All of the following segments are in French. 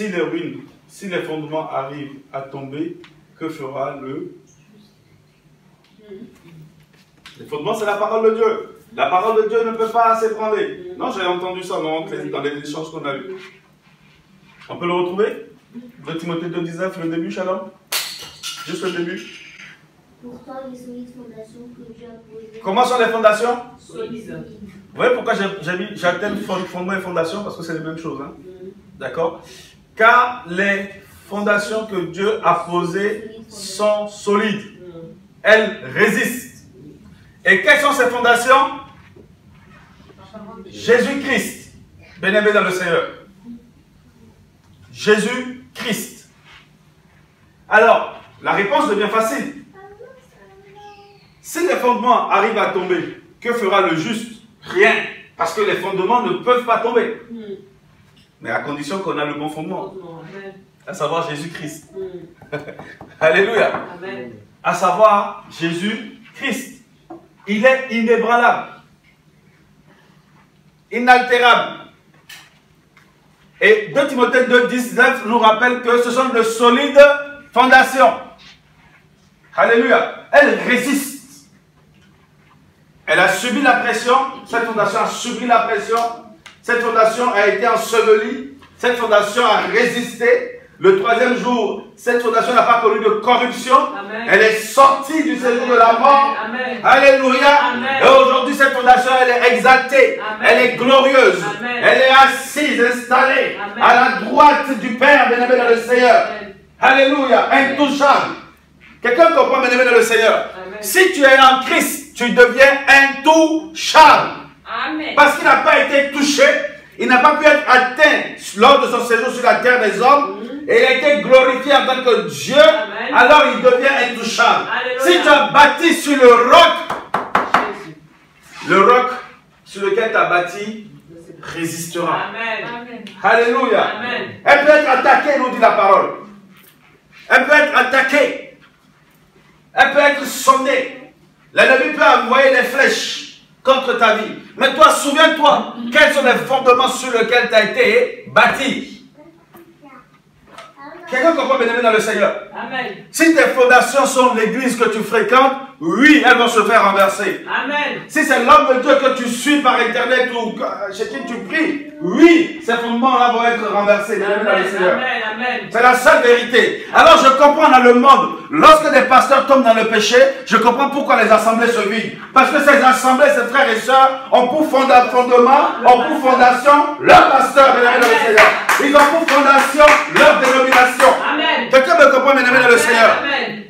si les ruines, si les fondements arrivent à tomber, que fera le... Les fondements, c'est la parole de Dieu. La parole de Dieu ne peut pas s'ébranler. Non, j'ai entendu ça dans les échanges qu'on a eus. On peut le retrouver? 2 Timothée 2,19, le début, Shalom? Juste le début. Pourtant, les solides fondations que Dieu a posées. Comment sont les fondations? Solides. Vous voyez pourquoi j'appelle fondement et fondation? Parce que c'est les mêmes choses. Hein? D'accord? Car les fondations que Dieu a posées sont solides. Elles résistent. Et quelles sont ces fondations? Jésus-Christ. Bien-aimé dans le Seigneur. Jésus-Christ. Alors, la réponse devient facile. Si les fondements arrivent à tomber, que fera le juste? Rien. Parce que les fondements ne peuvent pas tomber. Mais à condition qu'on a le bon fondement. À savoir Jésus-Christ. Alléluia. Amen. À savoir Jésus-Christ. Il est inébranlable. Inaltérable. Et 2 Timothée 2,19 nous rappelle que ce sont de solides fondations. Alléluia. Elles résistent. Elle a subi la pression. Cette fondation a subi la pression. Cette fondation a été ensevelie. Cette fondation a résisté. Le 3e jour, cette fondation n'a pas connu de corruption. Amen. Elle est sortie du séjour de la mort. Amen. Alléluia. Amen. Et aujourd'hui, cette fondation, elle est exaltée. Amen. Elle est glorieuse. Amen. Elle est assise, installée Amen. à la droite du Père, bien-aimé dans le Seigneur. Amen. Alléluia. Intouchable. Quelqu'un comprend, bien-aimé dans le Seigneur? Amen. Si tu es en Christ, tu deviens intouchable. Amen. Parce qu'il n'a pas été touché, il n'a pas pu être atteint lors de son séjour sur la terre des hommes, et il a été glorifié en tant que Dieu. Amen. Alors il devient intouchable. Alléluia. Si tu as bâti sur le roc, Jésus. le roc sur lequel tu as bâti résistera. Amen. Amen. Alléluia. Amen. Elle peut être attaquée, nous dit la parole. Elle peut être attaquée. Elle peut être sondée. L'ennemi peut envoyer des flèches contre ta vie. Mais toi, souviens-toi, quels sont les fondements sur lesquels tu as été bâti. Quelqu'un comprend, bien-aimé dans le Seigneur? Amen. Si tes fondations sont l'église que tu fréquentes, oui, elles vont se faire renverser. Amen. Si c'est l'homme de Dieu que tu suis par internet ou chez qui tu pries, oui, ces fondements-là vont être renversés, bien-aimé dans le Seigneur. Amen. Amen. C'est la seule vérité. Alors je comprends dans le monde, lorsque des pasteurs tombent dans le péché, je comprends pourquoi les assemblées se vident. Parce que ces assemblées, ces frères et sœurs, ont pour fondement, ont pour fondation leur pasteur, bien-aimé dans le Seigneur. Ils ont pour fondation leur dénomination. Amen. Quelqu'un me comprend, bien-aimé dans le Seigneur? Amen.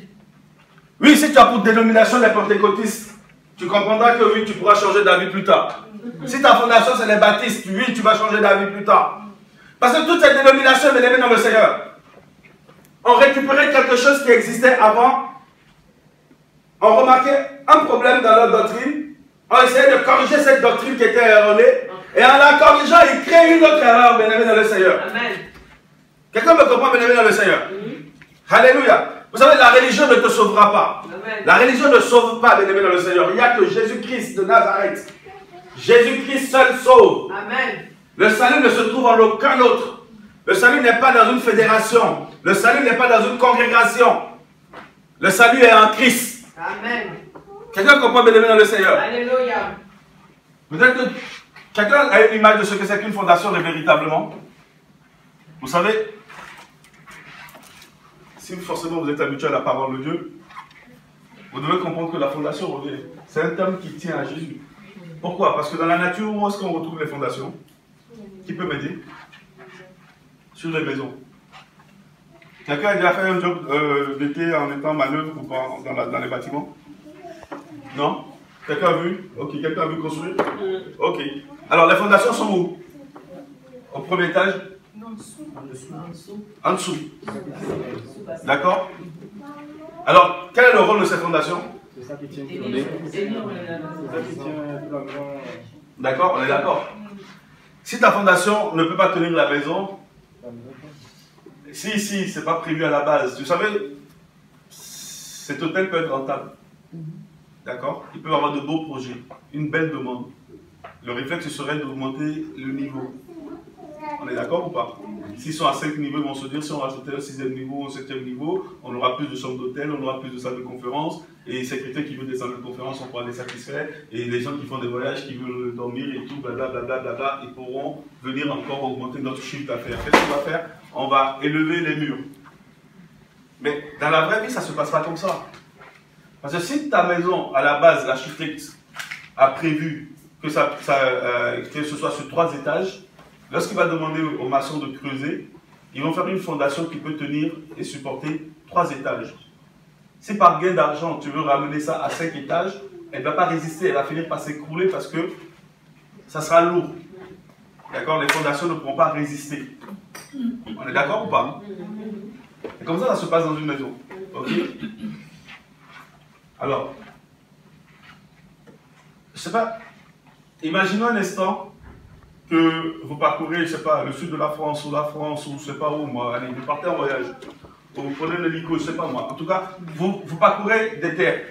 Oui, si tu as pour dénomination les pentecôtistes, tu comprendras que oui, tu pourras changer d'avis plus tard. Si ta fondation c'est les baptistes, oui, tu vas changer d'avis plus tard. Parce que toutes ces dénominations, bien-aimés dans le Seigneur, ont récupéré quelque chose qui existait avant, ont remarqué un problème dans leur doctrine, ont essayé de corriger cette doctrine qui était erronée, et en la corrigeant, ils créent une autre erreur, bien-aimés dans le Seigneur. Amen. Quelqu'un me comprend, bien-aimé dans le Seigneur? Alléluia. Vous savez, la religion ne te sauvera pas. Amen. La religion ne sauve pas, bien-aimé dans le Seigneur. Il n'y a que Jésus-Christ de Nazareth. Jésus-Christ seul sauve. Amen. Le salut ne se trouve en aucun autre. Le salut n'est pas dans une fédération. Le salut n'est pas dans une congrégation. Le salut est en Christ. Amen. Quelqu'un comprend, bien-aimé dans le Seigneur? Alléluia. Peut-être que quelqu'un a une image de ce que c'est qu'une fondation véritablement. Vous savez, si forcément vous êtes habitué à la parole de Dieu, vous devez comprendre que la fondation, c'est un terme qui tient à Jésus. Pourquoi? Parce que dans la nature, où est-ce qu'on retrouve les fondations? Qui peut m'aider? Sur les maisons. Quelqu'un a déjà fait un job d'été en étant manœuvre ou pas dans les bâtiments? Non? Quelqu'un a vu? Ok, quelqu'un a vu construire? Ok. Alors les fondations sont où? Au premier étage? En dessous. D'accord? Alors, quel est le rôle de ces fondations? C'est ça qui tient D'accord, on est d'accord. Si ta fondation ne peut pas tenir la maison, si c'est pas prévu à la base, vous savez, cet hôtel peut être rentable. D'accord? Il peut avoir de beaux projets, une belle demande. Le réflexe serait d'augmenter le niveau. On est d'accord ou pas? S'ils sont à 5 niveaux, ils vont se dire si on rajoutait un 6e niveau, un 7e niveau, on aura plus de chambres d'hôtel, on aura plus de salles de conférence, et les secrétaires qui veulent des salles de conférence, on pourra les satisfaire, et les gens qui font des voyages, qui veulent dormir et tout, blablabla, ils pourront venir encore augmenter notre chiffre d'affaires. Qu'est-ce qu'on va faire? On va élever les murs. Mais dans la vraie vie, ça ne se passe pas comme ça. Parce que si ta maison, à la base, l'architecte a prévu que, que ce soit sur 3 étages, lorsqu'il va demander aux maçons de creuser, ils vont faire une fondation qui peut tenir et supporter 3 étages. Si par gain d'argent, tu veux ramener ça à 5 étages, elle ne va pas résister, elle va finir par s'écrouler parce que ça sera lourd. D'accord? Les fondations ne pourront pas résister. On est d'accord ou pas? Et comme ça se passe dans une maison. Ok? Alors, je sais pas, imaginons un instant que vous parcourez, je sais pas, le sud de la France, ou je sais pas où, moi, allez, vous partez en voyage, ou vous prenez l'hélico, je sais pas moi. En tout cas, vous parcourez des terres,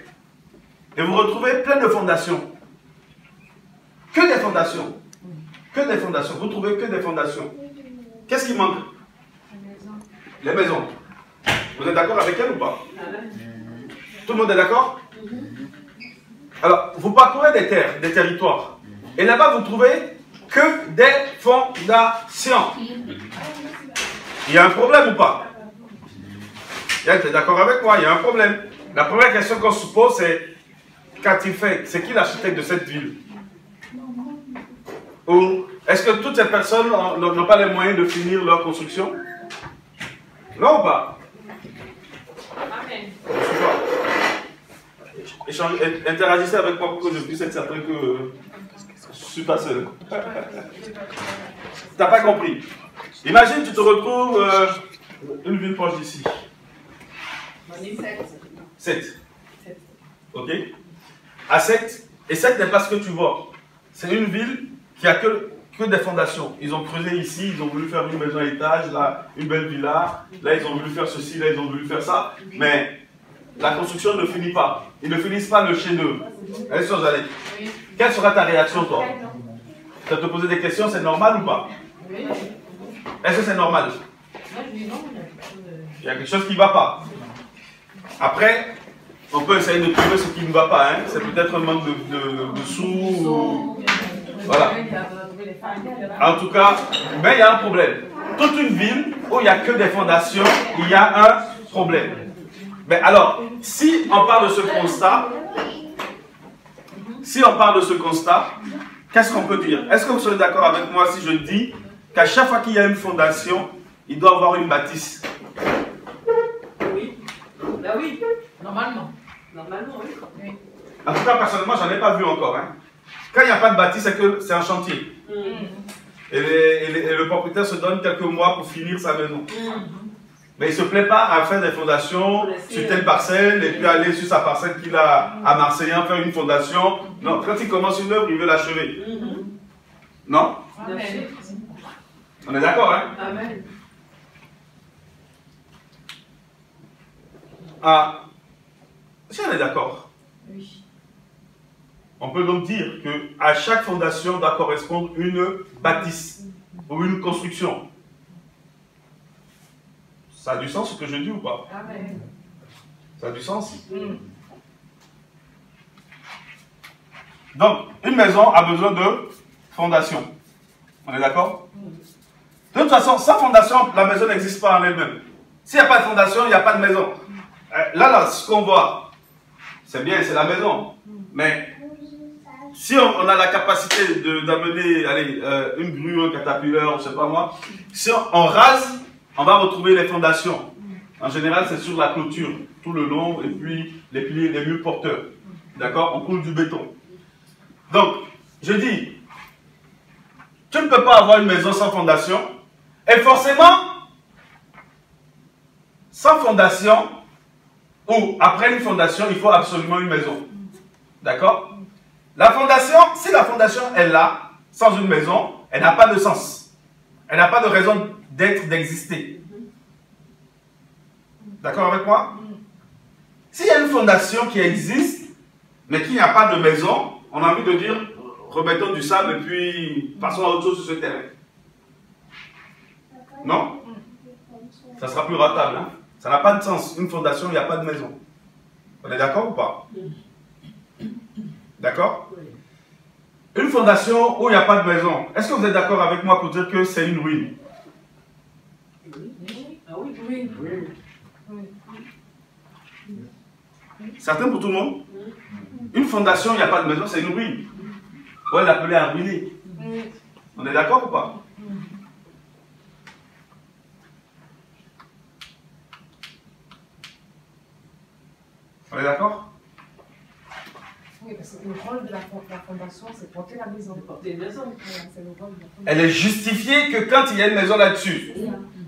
et vous retrouvez plein de fondations. Que des fondations. Que des fondations. Vous trouvez que des fondations. Qu'est-ce qui manque? Les maisons. Vous êtes d'accord avec elle ou pas? Tout le monde est d'accord? Alors, vous parcourez des terres, des territoires. Et là-bas, vous trouvez que des fondations. Il y a un problème ou pas? Tu es d'accord avec moi? Il y a un problème. La première question qu'on se pose, c'est qu'a-t-il fait? C'est qui l'architecte de cette ville? Ou est-ce que toutes ces personnes n'ont pas les moyens de finir leur construction? Non ou pas? Interagissez avec moi pour que je puisse être certain que je ne suis pas seul. Tu n'as pas compris. Imagine, tu te retrouves une ville proche d'ici. 7. Ok? À 7. Et 7 n'est pas ce que tu vois. C'est une ville qui a que des fondations. Ils ont creusé ici, ils ont voulu faire une maison à étage, là, une belle villa. Là, ils ont voulu faire ceci, là, ils ont voulu faire ça. Mais la construction ne finit pas. Ils ne finissent pas le chef-d'œuvre. Quelle sera ta réaction, toi? Tu vas te poser des questions, c'est normal ou pas? Est-ce que c'est normal? Il y a quelque chose qui ne va pas. Après, on peut essayer de trouver ce qui ne va pas. Hein. C'est peut-être un manque de sous. Ou... Voilà. En tout cas, mais il y a un problème. Toute une ville où il n'y a que des fondations, il y a un problème. Mais alors, si on parle de ce constat, qu'est-ce qu'on peut dire? Est-ce que vous serez d'accord avec moi si je dis qu'à chaque fois qu'il y a une fondation, il doit y avoir une bâtisse? Oui. Ben oui, normalement. Normalement, oui. En tout cas, personnellement, je n'en ai pas vu encore. Hein. Quand il n'y a pas de bâtisse, c'est que c'est un chantier. Et le propriétaire se donne quelques mois pour finir sa maison. Mais il ne se plaît pas à faire des fondations sur telle parcelle et puis aller sur sa parcelle qu'il a à Marseillan faire une fondation. Non, quand il commence une œuvre, il veut l'achever. Non? Amen. On est d'accord, hein? Amen. Ah, si on est d'accord. Oui. On peut donc dire qu'à chaque fondation doit correspondre une bâtisse ou une construction. Ça a du sens ce que je dis ou pas? Amen. Ça a du sens? Donc, une maison a besoin de fondation. On est d'accord? De toute façon, sans fondation, la maison n'existe pas en elle-même. S'il n'y a pas de fondation, il n'y a pas de maison. Là, ce qu'on voit, c'est bien, c'est la maison. Mais si on a la capacité d'amener une grue, un catapuleur, je ne sais pas moi, si on rase, on va retrouver les fondations. En général, c'est sur la clôture, tout le long, et puis les piliers, les murs porteurs. D'accord? On coule du béton. Donc, je dis, tu ne peux pas avoir une maison sans fondation, et forcément, sans fondation, ou après une fondation, il faut absolument une maison. D'accord? La fondation, si la fondation est là, sans une maison, elle n'a pas de sens. Elle n'a pas de raison d'être, d'exister. D'accord avec moi? S'il y a une fondation qui existe, mais qu'il n'y a pas de maison, on a envie de dire, remettons du sable et puis passons à autre chose sur ce terrain. Non? Ça sera plus rentable. Hein? Ça n'a pas de sens. Une fondation, il n'y a pas de maison. On est d'accord ou pas? D'accord? Une fondation où il n'y a pas de maison. Est-ce que vous êtes d'accord avec moi pour dire que c'est une ruine? Ah oui, oui. Certain pour tout le monde? Une fondation, il n'y a pas de maison, c'est une ruine. On va l'appeler un ruiné. On est d'accord ou pas? On est d'accord? Oui, parce que le rôle de la fondation, c'est porter la maison. Porter une maison. Voilà, c'est le rôle de la fondation. Elle est justifiée que quand il y a une maison là-dessus.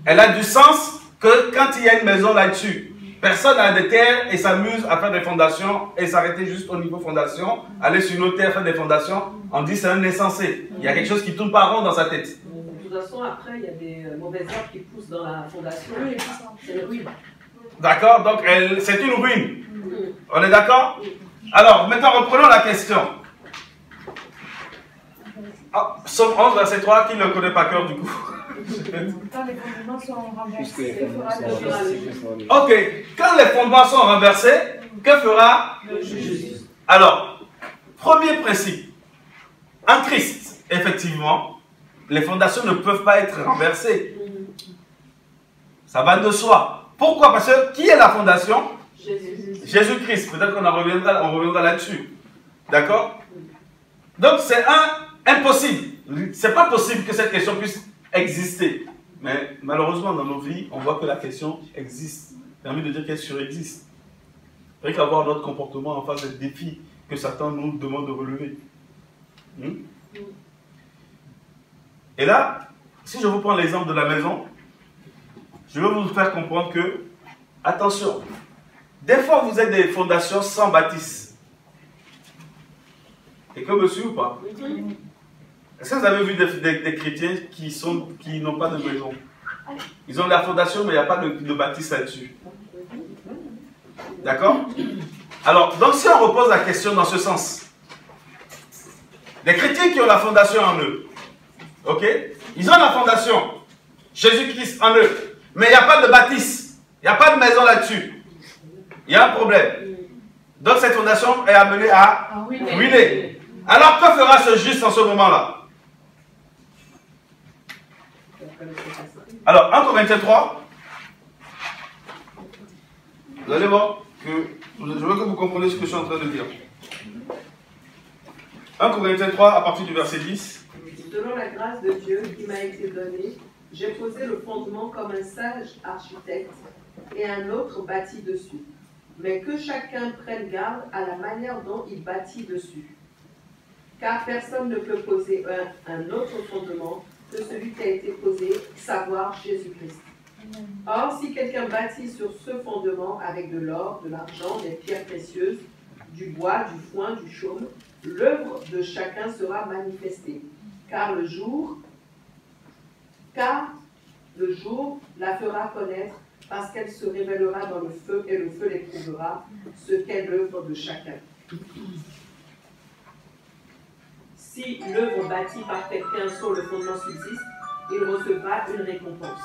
Elle a du sens que quand il y a une maison là-dessus. Personne n'a des terres et s'amuse à faire des fondations et s'arrêter juste au niveau fondation, aller sur une autre terre faire des fondations, on dit c'est un insensé. Il y a quelque chose qui tourne pas rond dans sa tête. De toute façon, après, il y a des mauvaises herbes qui poussent dans la fondation. Oui, c'est le ruine. D'accord? Donc c'est une ruine. On est d'accord? Alors, maintenant reprenons la question. Ah, Somme 11, verset 3, qui ne le connaît pas cœur du coup? Quand les fondements sont renversés, il fera le juste. Ok, quand les fondements sont renversés, que fera Le juge. Alors, premier principe. En Christ, effectivement, les fondations ne peuvent pas être renversées. Ça va de soi. Pourquoi? Parce que qui est la fondation? Jésus. Jésus-Christ. Peut-être qu'on reviendra là-dessus. D'accord? Donc c'est impossible. C'est pas possible que cette question puisse exister. Mais malheureusement, dans nos vies, on voit que la question existe. J'ai envie de dire qu'elle surexiste. Il faudrait qu'avoir notre comportement en face des défis que Satan nous demande de relever. Et là, si je vous prends l'exemple de la maison, je vais vous faire comprendre que, attention, des fois vous êtes des fondations sans bâtisse. Et que monsieur ou pas? Est-ce que vous avez vu des chrétiens qui n'ont pas de maison? Ils ont la fondation, mais il n'y a pas de bâtisse là-dessus. D'accord? Alors, donc si on repose la question dans ce sens, les chrétiens qui ont la fondation en eux, ok? Ils ont la fondation, Jésus-Christ en eux, mais il n'y a pas de bâtisse, il n'y a pas de maison là-dessus. Il y a un problème. Donc cette fondation est amenée à ruiner. Alors que fera ce juste en ce moment-là? Alors, 1 Corinthiens 3, vous allez voir que je veux que vous compreniez ce que je suis en train de dire. 1 Corinthiens 3, à partir du verset 10. Selon la grâce de Dieu qui m'a été donnée, j'ai posé le fondement comme un sage architecte et un autre bâtit dessus. Mais que chacun prenne garde à la manière dont il bâtit dessus. Car personne ne peut poser un autre fondement que celui qui a été posé, savoir Jésus-Christ. Or, si quelqu'un bâtit sur ce fondement avec de l'or, de l'argent, des pierres précieuses, du bois, du foin, du chaume, l'œuvre de chacun sera manifestée. Car le jour la fera connaître, parce qu'elle se révélera dans le feu, et le feu l'éprouvera, ce qu'est l'œuvre de chacun. Si l'œuvre bâtie par quelqu'un sur le fondement subsiste, il recevra une récompense.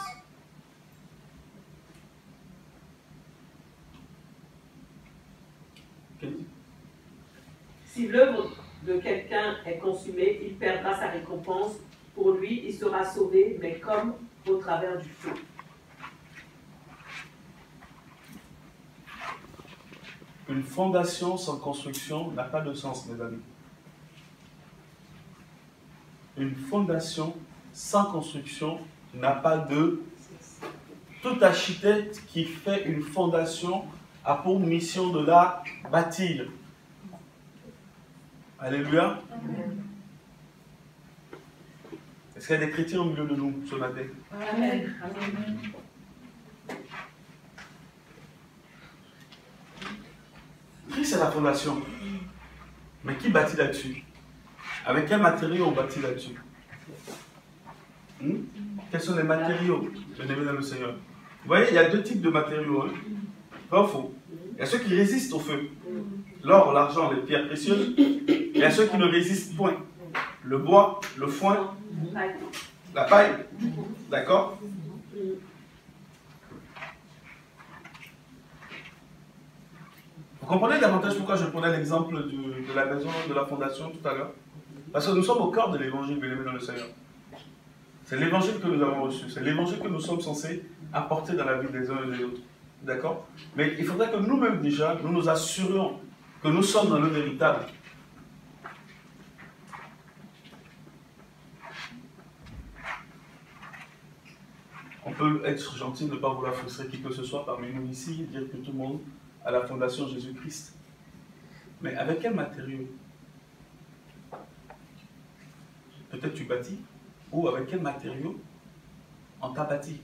Si l'œuvre de quelqu'un est consumée, il perdra sa récompense. Pour lui, il sera sauvé, mais comme au travers du feu. Une fondation sans construction n'a pas de sens, mes amis. Une fondation sans construction n'a pas de... Tout architecte qui fait une fondation a pour mission de la bâtir. Alléluia. Est-ce qu'il y a des chrétiens au milieu de nous ce matin? Amen. Christ est la fondation. Mais qui bâtit là-dessus? Avec quel matériau on bâtit là-dessus? Quels sont les matériaux, bien-aimés dans le Seigneur? Vous voyez, il y a deux types de matériaux. Pas faux. Il y a ceux qui résistent au feu. L'or, l'argent, les pierres précieuses. Il y a ceux qui ne résistent point. Le bois, le foin, la paille. D'accord? Vous comprenez davantage pourquoi je prenais l'exemple de la maison, de la fondation tout à l'heure? Parce que nous sommes au cœur de l'évangile, bien aimé dans le Seigneur. C'est l'évangile que nous avons reçu, c'est l'évangile que nous sommes censés apporter dans la vie des uns et des autres. D'accord? Mais il faudrait que nous-mêmes déjà, nous nous assurions que nous sommes dans le véritable. On peut être gentil, ne pas vouloir frustrer qui que ce soit parmi nous ici, dire que tout le monde a la fondation Jésus-Christ. Mais avec quel matériau? Peut-être tu bâtis, ou avec quel matériau on t'a bâti?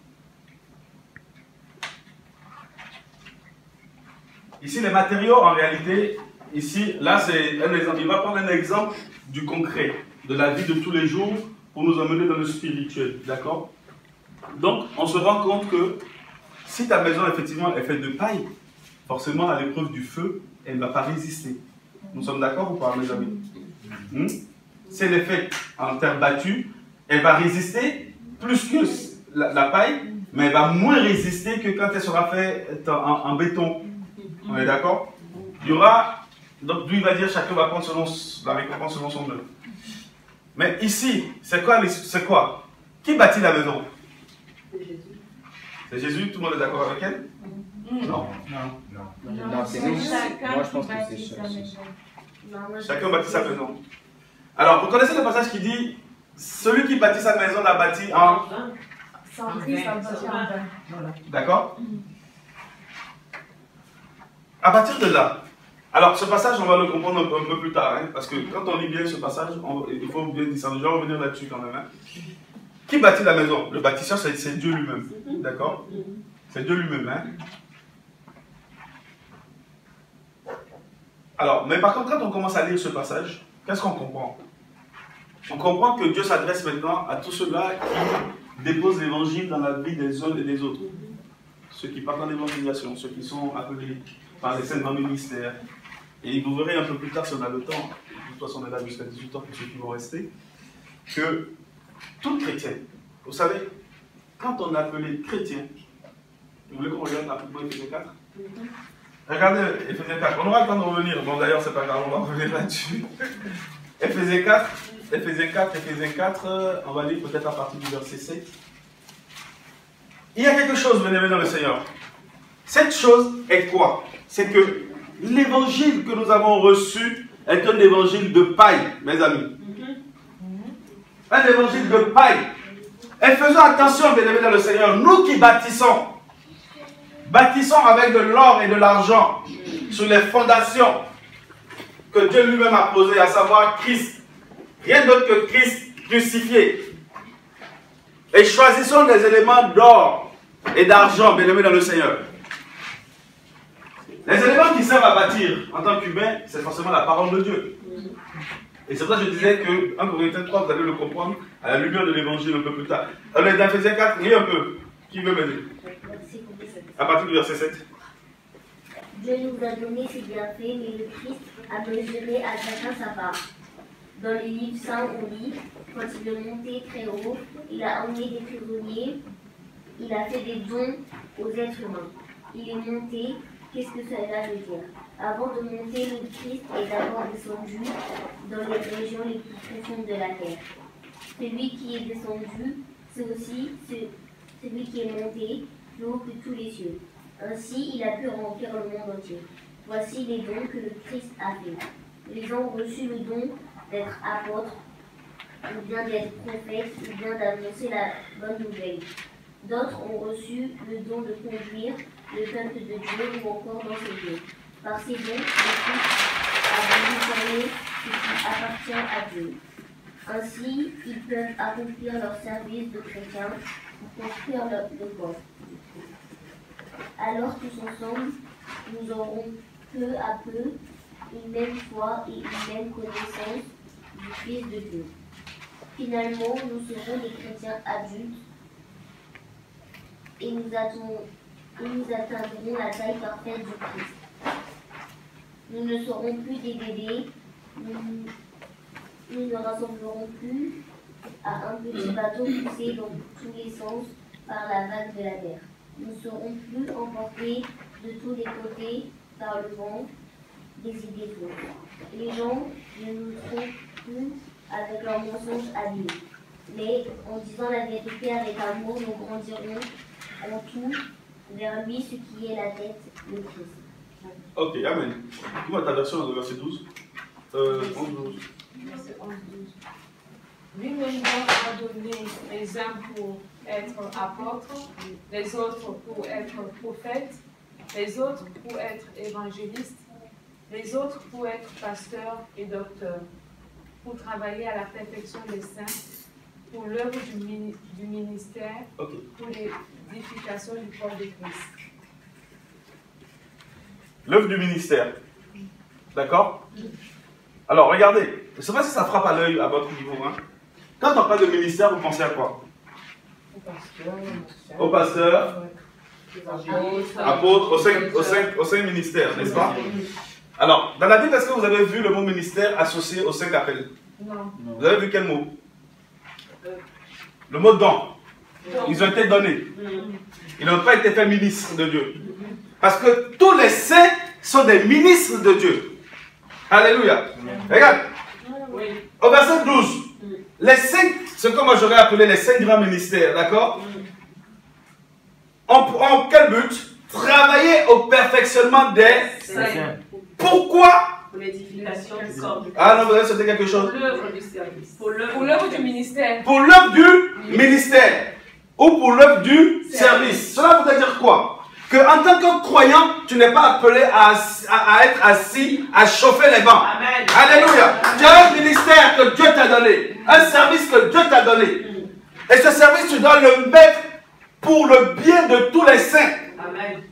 Ici, les matériaux, en réalité, ici, là, c'est un exemple. Il va prendre un exemple du concret, de la vie de tous les jours, pour nous emmener dans le spirituel. D'accord? Donc, on se rend compte que si ta maison, effectivement, est faite de paille, forcément, à l'épreuve du feu, elle ne va pas résister. Nous sommes d'accord ou pas, mes amis? Si elle est faite en terre battue, elle va résister plus que la paille, mais elle va moins résister que quand elle sera faite en béton. On est d'accord? Il y aura, donc lui va dire chacun va prendre selon la récompense selon son œuvre. Mais ici, c'est quoi? Qui bâtit la maison? C'est Jésus. C'est Jésus, tout le monde est d'accord avec elle? Non. Non, c'est nous. Moi, je pense que c'est Chacun bâtit sa maison. Alors, vous connaissez le passage qui dit celui qui bâtit sa maison l'a bâti en. Sans Christ, ça bâtit en vain. D'accord? À partir de là, alors ce passage, on va le comprendre un peu plus tard, hein, parce que quand on lit bien ce passage, il faut bien discerner. Je vais revenir là-dessus quand même. Hein. Qui bâtit la maison? Le bâtisseur, c'est Dieu lui-même. D'accord? C'est Dieu lui-même. Hein. Alors, mais par contre, quand on commence à lire ce passage, qu'est-ce qu'on comprend? On comprend que Dieu s'adresse maintenant à tous ceux-là qui déposent l'évangile dans la vie des uns et des autres. Ceux qui partent en évangélisation, ceux qui sont appelés par les saints ministères. Et vous verrez un peu plus tard si on a le temps, de toute façon on est là jusqu'à 18 ans pour ceux qui vont rester, que tout chrétien, vous savez, quand on est appelé chrétien, vous voulez qu'on regarde rapidement Éphésiens 4? Regardez Éphésiens 4, on aura le temps de revenir, bon d'ailleurs c'est pas grave, on va revenir là-dessus. Éphésiens 4, on va lire peut-être à partir du verset 7. Il y a quelque chose, bien aimé dans le Seigneur. Cette chose est quoi? C'est que l'évangile que nous avons reçu est un évangile de paille, mes amis. Un évangile de paille. Et faisons attention, bien aimé dans le Seigneur, nous qui bâtissons avec de l'or et de l'argent sur les fondations que Dieu lui-même a posées, à savoir Christ. Rien d'autre que Christ crucifié. Et choisissons des éléments d'or et d'argent, bien aimé dans le Seigneur. Les éléments qui servent à bâtir en tant qu'humain, c'est forcément la parole de Dieu. Et c'est pour ça que je disais que 1 Corinthiens 3, vous allez le comprendre à la lumière de l'évangile un peu plus tard. On est dans Éphésiens 4, lis un peu. Qui veut m'aider? À partir du verset 7. Dieu nous a donné ses bienfaits, mais le Christ a mesuré à chacun sa part. Dans les livres saints, on lit, quand il est monté très haut, il a emmené des prisonniers, il a fait des dons aux êtres humains. Il est monté, qu'est-ce que cela veut dire? Avant de monter, le Christ est d'abord descendu dans les régions les plus profondes de la terre. Celui qui est descendu, c'est aussi celui qui est monté plus haut que tous les cieux. Ainsi, il a pu remplir le monde entier. Voici les dons que le Christ a fait. Les gens ont reçu le don d'être apôtres, ou bien d'être prophètes, ou bien d'annoncer la bonne nouvelle. D'autres ont reçu le don de conduire le peuple de Dieu ou encore d'enseigner. Par ces dons, le Christ a voulu former ce qui appartient à Dieu. Ainsi, ils peuvent accomplir leur service de chrétien pour construire le corps. Alors, tous ensemble, nous aurons peu à peu une même foi et une même connaissance du Fils de Dieu. Finalement, nous serons des chrétiens adultes et nous atteindrons la taille parfaite du Christ. Nous ne serons plus des bébés, nous ne rassemblerons plus à un petit bateau poussé dans tous les sens par la vague de la mer. Nous ne serons plus emportés de tous les côtés par le vent, des idées fausses. Les gens ne nous trompent plus avec leurs mensonges habiles. Mais en disant la vérité avec amour, nous grandirons en tout vers lui, ce qui est la tête, le Christ. Ok, amen. Dis-moi ta version dans le verset 12. 11, 12. Verset 11, 12. Lui-même a donné les uns pour être apôtres, les autres pour être prophètes, les autres pour être évangélistes, les autres pour être pasteurs et docteurs, pour travailler à la perfection des saints, pour l'œuvre du ministère, pour l'édification du corps de Christ. L'œuvre du ministère. D'accord? Alors, regardez. Je ne sais pas si ça frappe à l'œil à votre niveau. Hein. Quand on parle de ministère, vous pensez à quoi? Au pasteur, apôtre, au sein ministère, n'est-ce pas? Alors, dans la Bible, est-ce que vous avez vu le mot ministère associé au 5 appels? Non. Vous avez vu quel mot? Le mot don. Ils ont été donnés. Ils n'ont pas été faits ministres de Dieu. Parce que tous les saints sont des ministres de Dieu. Alléluia. Regarde. Au verset 12. Les 5, ce que moi j'aurais appelé les 5 grands ministères, d'accord? En quel but? Travailler au perfectionnement des saints. Pourquoi? Pour l'édification du corps de Christ. Ah non, vous avez sauté quelque chose? Pour l'œuvre du service. Pour l'œuvre du ministère. Pour l'œuvre du ministère. Ou pour l'œuvre du service. Cela voudrait dire quoi? Que en tant que croyant, tu n'es pas appelé à être assis, à chauffer les bancs. Amen. Alléluia. Tu as un ministère que Dieu t'a donné. Un service que Dieu t'a donné. Et ce service, tu dois le mettre pour le bien de tous les saints. Amen.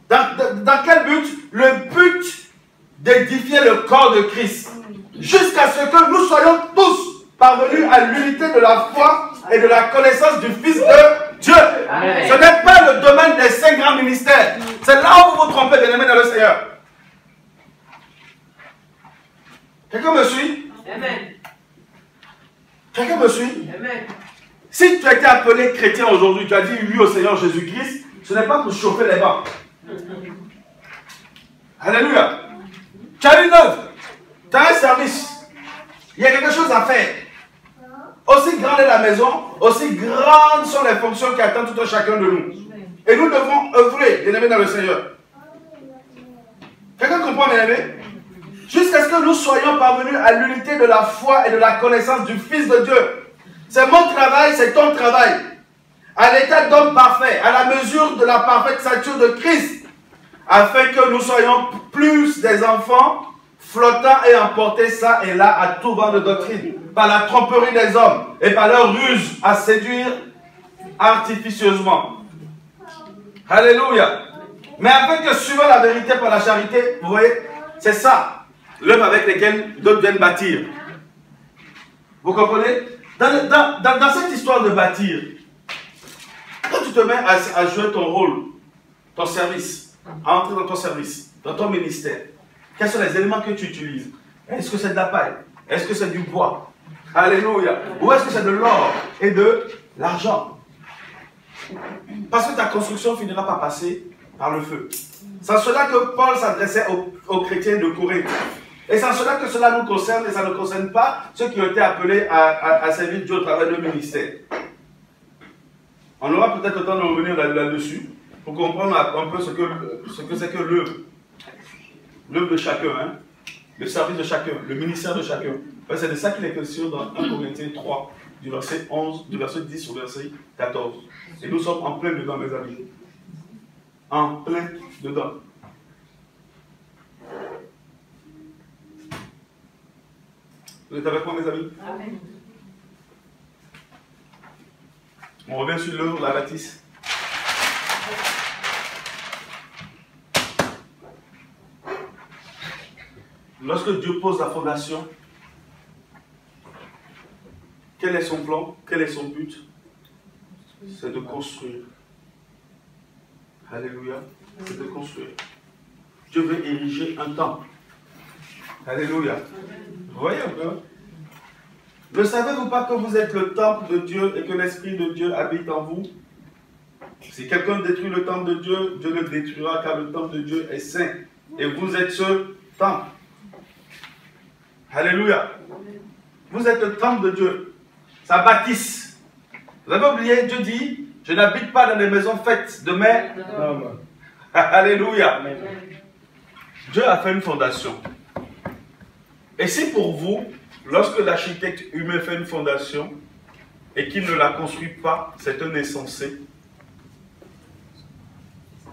Dans quel but? Le but d'édifier le corps de Christ. Jusqu'à ce que nous soyons tous parvenus à l'unité de la foi et de la connaissance du Fils de Dieu. Amen. Ce n'est pas le domaine des 5 grands ministères. C'est là où vous vous trompez, bien-aimés dans le Seigneur. Quelqu'un me suit? Amen. Quelqu'un me suit? Amen. Si tu as été appelé chrétien aujourd'hui, tu as dit oui au Seigneur Jésus-Christ, ce n'est pas pour chauffer les bancs. Alléluia. Tu as une œuvre, tu as un service, il y a quelque chose à faire. Aussi grande est la maison, aussi grandes sont les fonctions qui attendent tout un chacun de nous. Et nous devons œuvrer, bien-aimés dans le Seigneur. Quelqu'un comprend, bien-aimés? Jusqu'à ce que nous soyons parvenus à l'unité de la foi et de la connaissance du Fils de Dieu. C'est mon travail, c'est ton travail. À l'état d'homme parfait, à la mesure de la parfaite stature de Christ, afin que nous soyons plus des enfants flottant et emportés ça et là à tout vent de doctrine, par la tromperie des hommes et par leur ruse à séduire artificieusement. Alléluia. Mais afin que suivant la vérité par la charité, vous voyez, c'est ça, l'œuvre avec laquelle d'autres viennent bâtir. Vous comprenez? Dans cette histoire de bâtir, quand tu te mets à jouer ton rôle, ton service, à entrer dans ton service, dans ton ministère, quels sont les éléments que tu utilises? Est-ce que c'est de la paille? Est-ce que c'est du bois? Alléluia. Ou est-ce que c'est de l'or et de l'argent? Parce que ta construction finira par passer par le feu. C'est en cela que Paul s'adressait aux chrétiens de Corinthe. Et c'est en cela que cela nous concerne et ça ne concerne pas ceux qui ont été appelés à servir Dieu au travers de ministère. On aura peut-être le temps de revenir là-dessus pour comprendre un peu ce que c'est que l'œuvre. L'œuvre de chacun, hein? Le service de chacun, le ministère de chacun. C'est de ça qu'il est question dans 1 Corinthiens 3, du verset 11, du verset 10 au verset 14. Et nous sommes en plein dedans, mes amis. En plein dedans. Vous êtes avec moi, mes amis? Amen. On revient sur l'œuvre, la bâtisse. Lorsque Dieu pose la fondation, quel est son plan? Quel est son but? C'est de construire. Alléluia. C'est de construire. Dieu veut ériger un temple. Alléluia. Vous voyez un peu? Ne savez-vous pas que vous êtes le temple de Dieu et que l'Esprit de Dieu habite en vous? Si quelqu'un détruit le temple de Dieu, Dieu le détruira car le temple de Dieu est saint. Et vous êtes ceux temple. Alléluia. Vous êtes le temple de Dieu. Ça bâtisse. Vous avez oublié, Dieu dit, je n'habite pas dans les maisons faites de mes hommes. Alléluia. Dieu a fait une fondation. Et si pour vous, lorsque l'architecte humain fait une fondation et qu'il ne la construit pas, c'est un insensé,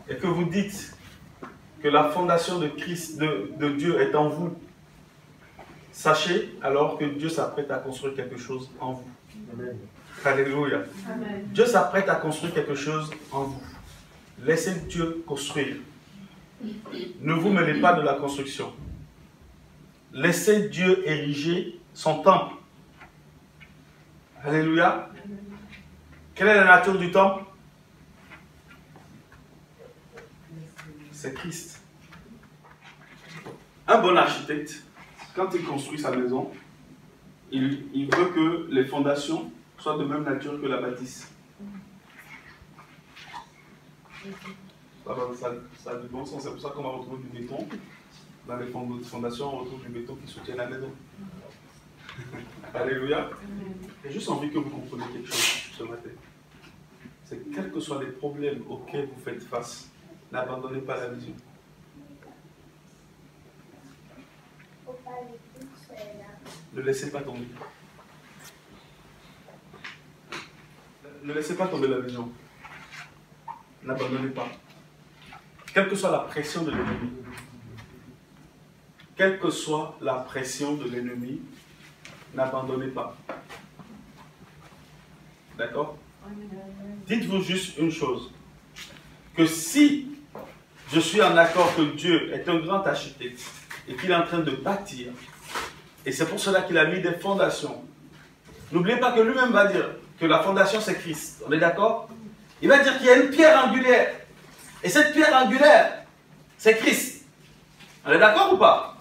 et que vous dites que la fondation de Christ, de Dieu est en vous, sachez alors que Dieu s'apprête à construire quelque chose en vous. Amen. Alléluia. Amen. Dieu s'apprête à construire quelque chose en vous. Laissez Dieu construire. Ne vous mêlez pas de la construction. Laissez Dieu ériger son temple. Alléluia. Quelle est la nature du temple? C'est Christ. Un bon architecte, quand il construit sa maison, il veut que les fondations soient de même nature que la bâtisse. Ça a du bon sens, c'est pour ça qu'on va retrouver du béton. Dans les fondations, on retrouve du béton qui soutient la maison. Alléluia. J'ai juste envie que vous compreniez quelque chose ce matin. C'est que quels que soient les problèmes auxquels vous faites face, n'abandonnez pas la vision. Ne laissez pas tomber. Ne laissez pas tomber la vision. N'abandonnez pas. Quelle que soit la pression de l'ennemi, quelle que soit la pression de l'ennemi, n'abandonnez pas. D'accord? Dites-vous juste une chose, que si je suis en accord que Dieu est un grand architecte et qu'il est en train de bâtir, et c'est pour cela qu'il a mis des fondations, n'oubliez pas que lui-même va dire que la fondation c'est Christ, on est d'accord? Il va dire qu'il y a une pierre angulaire, et cette pierre angulaire, c'est Christ. On est d'accord ou pas?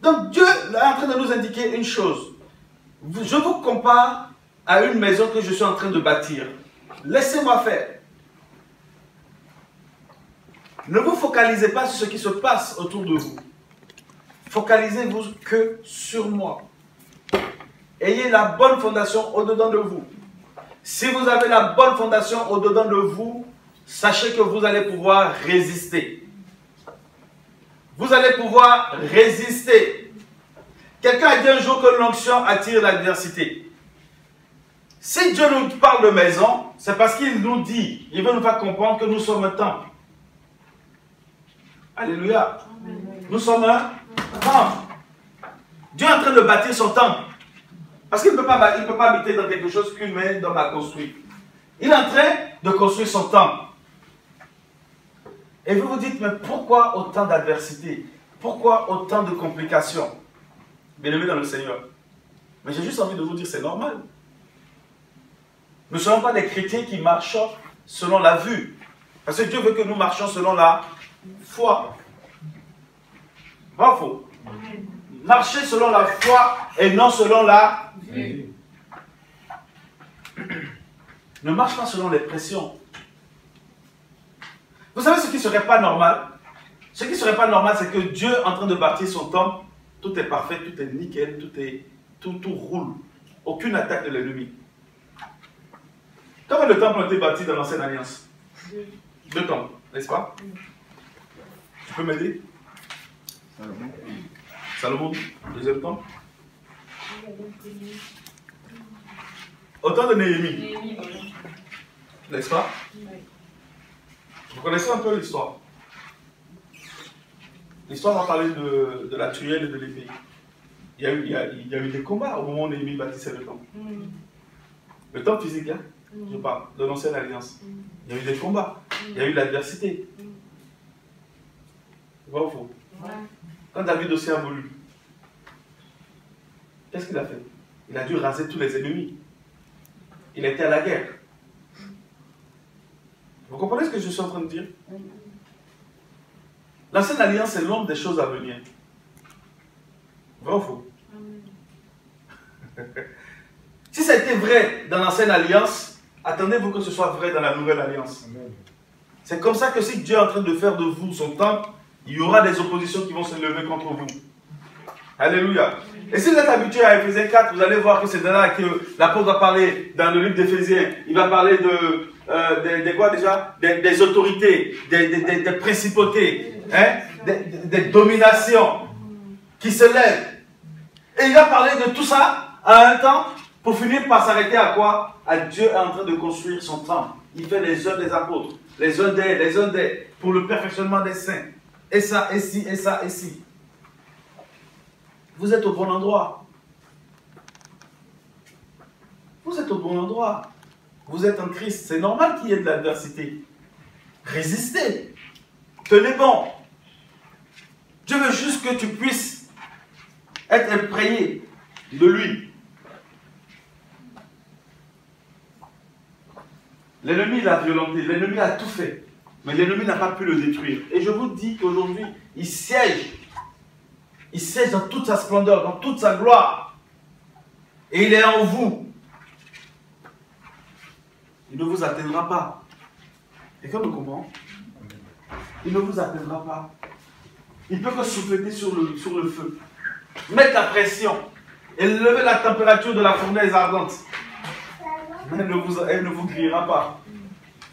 Donc Dieu est en train de nous indiquer une chose. Je vous compare à une maison que je suis en train de bâtir. Laissez-moi faire. Ne vous focalisez pas sur ce qui se passe autour de vous. Focalisez-vous que sur moi. Ayez la bonne fondation au-dedans de vous. Si vous avez la bonne fondation au-dedans de vous, sachez que vous allez pouvoir résister. Vous allez pouvoir résister. Quelqu'un a dit un jour que l'onction attire l'adversité. Si Dieu nous parle de maison, c'est parce qu'il nous dit, il veut nous faire comprendre que nous sommes un temple. Alléluia. Nous sommes un temple. Dieu est en train de bâtir son temple. Parce qu'il ne peut pas habiter dans quelque chose qu'une main d'homme a construit. Il est en train de construire son temple. Et vous vous dites, mais pourquoi autant d'adversité? Pourquoi autant de complications? Bien-aimés dans le Seigneur. Mais j'ai juste envie de vous dire, c'est normal. Nous ne sommes pas des chrétiens qui marchent selon la vue. Parce que Dieu veut que nous marchions selon la foi. Vrai ou faux? Marcher selon la foi et non selon la vue. Ne marche pas selon les pressions. Vous savez ce qui ne serait pas normal? Ce qui ne serait pas normal, c'est que Dieu, en train de bâtir son temple, tout est parfait, tout est nickel, tout roule. Aucune attaque de l'ennemi. Comment le temple a été bâti dans l'ancienne alliance? 2 temples, n'est-ce pas? Tu peux m'aider? Salomon, deuxième temple. Au temps de Néhémie, n'est-ce pas? Vous connaissez un peu l'histoire. L'histoire va parler de la truelle et de l'épée. Il y a eu des combats au moment où Néhémie bâtissait le temple. Le temple physique, hein? Je parle de l'ancienne alliance. Il y a eu des combats, il y a eu de l'adversité. Vrai ou faux? Quand David aussi a voulu, qu'est-ce qu'il a fait? Il a dû raser tous les ennemis. Il était à la guerre. Vous comprenez ce que je suis en train de dire? L'ancienne alliance est l'ombre des choses à venir. Vrai ou faux? Si ça a été vrai dans l'ancienne alliance, attendez-vous que ce soit vrai dans la nouvelle alliance. C'est comme ça que si Dieu est en train de faire de vous son temple, il y aura des oppositions qui vont se lever contre vous. Alléluia. Et si vous êtes habitué à Éphésiens 4, vous allez voir que c'est de là que l'apôtre va parler dans le livre d'Éphésiens. Il va parler de quoi déjà? Des autorités, des principautés, hein? des dominations qui se lèvent. Et il va parler de tout ça à un temps pour finir par s'arrêter à quoi? À Dieu est en train de construire son temple. Il fait les œuvres des apôtres, les uns des, pour le perfectionnement des saints. Et ça, et ci, et ça, et ci. Vous êtes au bon endroit. Vous êtes au bon endroit. Vous êtes en Christ. C'est normal qu'il y ait de l'adversité. Résistez. Tenez bon. Dieu veut juste que tu puisses être imprégné de lui. L'ennemi l'a violenté. L'ennemi a tout fait. Mais l'ennemi n'a pas pu le détruire. Et je vous dis qu'aujourd'hui, il siège. Il siège dans toute sa splendeur, dans toute sa gloire. Et il est en vous. Il ne vous atteindra pas. Quelqu'un me comprend? Il ne vous atteindra pas. Il peut que souffler sur le feu. Mettre la pression. Et lever la température de la fournaise ardente. Mais elle ne vous grillera pas.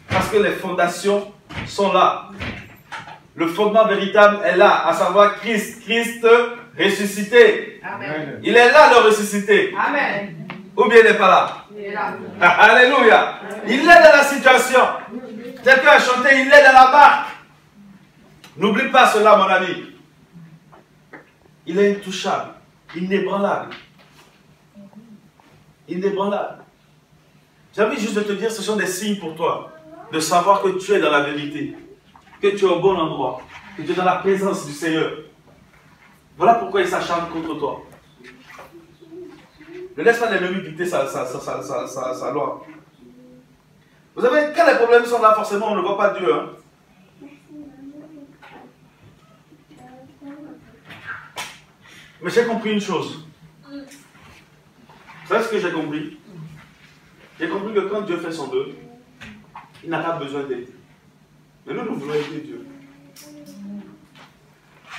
Parce que les fondations sont là. Le fondement véritable est là, à savoir Christ. Christ ressuscité. Amen. Il est là, le ressuscité. Amen. Ou bien il n'est pas là? Il est là. Alléluia. Il est dans la situation. Quelqu'un a chanté, il est dans la barque. N'oublie pas cela, mon ami. Il est intouchable, inébranlable. Inébranlable. J'ai envie juste de te dire, ce sont des signes pour toi, de savoir que tu es dans la vérité, que tu es au bon endroit, que tu es dans la présence du Seigneur. Voilà pourquoi il s'acharne contre toi. Ne laisse pas l'ennemi dicter sa loi. Vous savez, quand les problèmes sont là, forcément, on ne voit pas Dieu. Hein? Mais j'ai compris une chose. Vous savez ce que j'ai compris? J'ai compris que quand Dieu fait son œuvre, il n'a pas besoin d'aide. Mais nous voulons aider Dieu.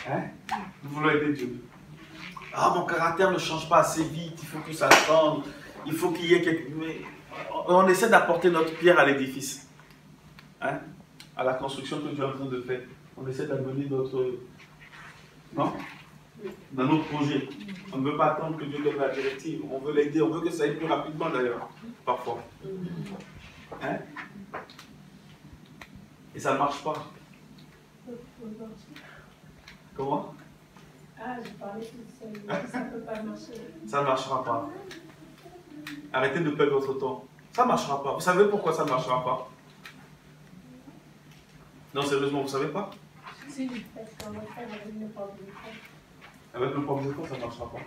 Hein? Nous voulons aider Dieu. Ah, mon caractère ne change pas assez vite, il faut que ça change, il faut qu'il y ait quelque... Mais on essaie d'apporter notre pierre à l'édifice. Hein? À la construction que Dieu est en train de faire. On essaie d'amener notre... Non? Dans notre projet. On ne veut pas attendre que Dieu donne la directive. On veut l'aider, on veut que ça aille plus rapidement d'ailleurs. Parfois. Hein? Et ça ne marche pas. Comment? Ah, je parlais toute seule. Ça ne peut pas marcher. Ça ne marchera pas. Arrêtez de perdre votre temps. Ça ne marchera pas. Vous savez pourquoi ça ne marchera pas? Non, sérieusement, vous ne savez pas? Si, parce qu'on va faire avec nos propres efforts. Avec le propre effort, ça ne marchera pas.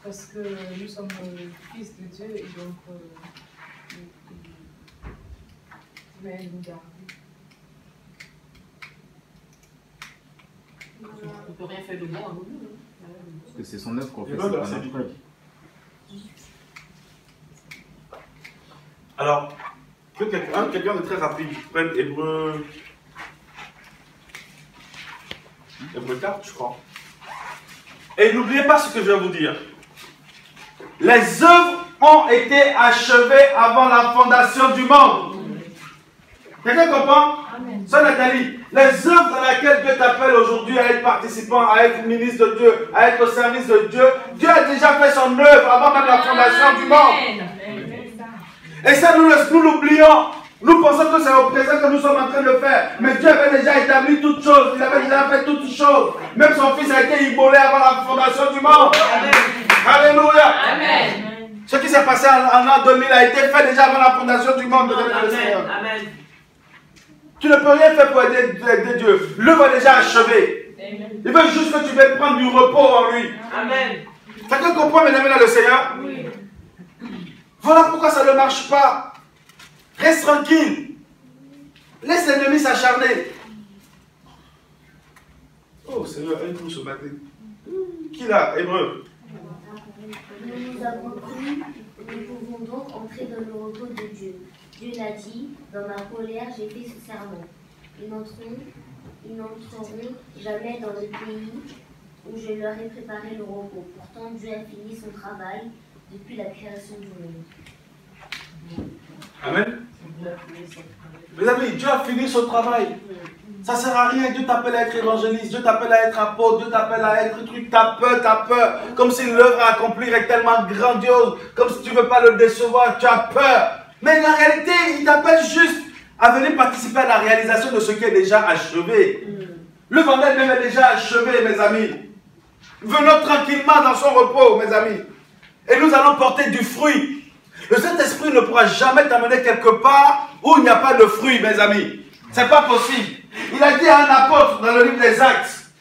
Parce que nous sommes fils de Dieu et donc mais nous garder. On ne peut rien faire de bon à nous. Parce que c'est son œuvre qu'on fait, Et c'est ben, pas c'est notre œuvre. Alors, que quelqu'un de très rapide prenne Hébreu 4, je crois. Et n'oubliez pas ce que je vais vous dire. Les œuvres ont été achevées avant la fondation du monde. Quelqu'un comprend? Ça, Nathalie, les œuvres dans lesquelles Dieu t'appelle aujourd'hui à être participant, à être ministre de Dieu, à être au service de Dieu, Dieu a déjà fait son œuvre avant même la fondation du monde. Et ça, nous l'oublions. Nous pensons que c'est au présent que nous sommes en train de faire. Mais Dieu avait déjà établi toutes choses. Il avait déjà fait toutes choses. Même son fils a été immolé avant la fondation du monde. Amen. Alléluia. Amen. Ce qui s'est passé en l'an 2000 a été fait déjà avant la fondation du monde. Amen. Amen. Tu ne peux rien faire pour aider Dieu. L'œuvre est déjà achevée. Il veut juste que tu viennes prendre du repos en lui. Amen. Chacun comprend, mesdames et messieurs, le Seigneur? Oui. Voilà pourquoi ça ne marche pas. Reste tranquille. Laisse l'ennemi s'acharner. Oh Seigneur, aide-nous ce matin. Qui là? Hébreu. Nous avons cru, nous pouvons donc entrer dans le repos de Dieu. Dieu l'a dit, dans ma colère j'ai fait ce serment. Et ils n'entreront jamais dans le pays où je leur ai préparé le repos. Pourtant, Dieu a fini son travail depuis la création du monde. Amen. Mes amis, Dieu a fini son travail. Ça ne sert à rien. Dieu t'appelle à être évangéliste, Dieu t'appelle à être apôtre, Dieu t'appelle à être truc. T'as peur. Comme si l'œuvre à accomplir est tellement grandiose, comme si tu ne veux pas le décevoir, tu as peur. Mais en réalité, il t'appelle juste à venir participer à la réalisation de ce qui est déjà achevé. Le vendredi même est déjà achevé, mes amis. Venons tranquillement dans son repos, mes amis. Et nous allons porter du fruit. Le Saint-Esprit ne pourra jamais t'amener quelque part où il n'y a pas de fruit, mes amis. C'est pas possible. Il a dit à un apôtre dans le livre des Actes,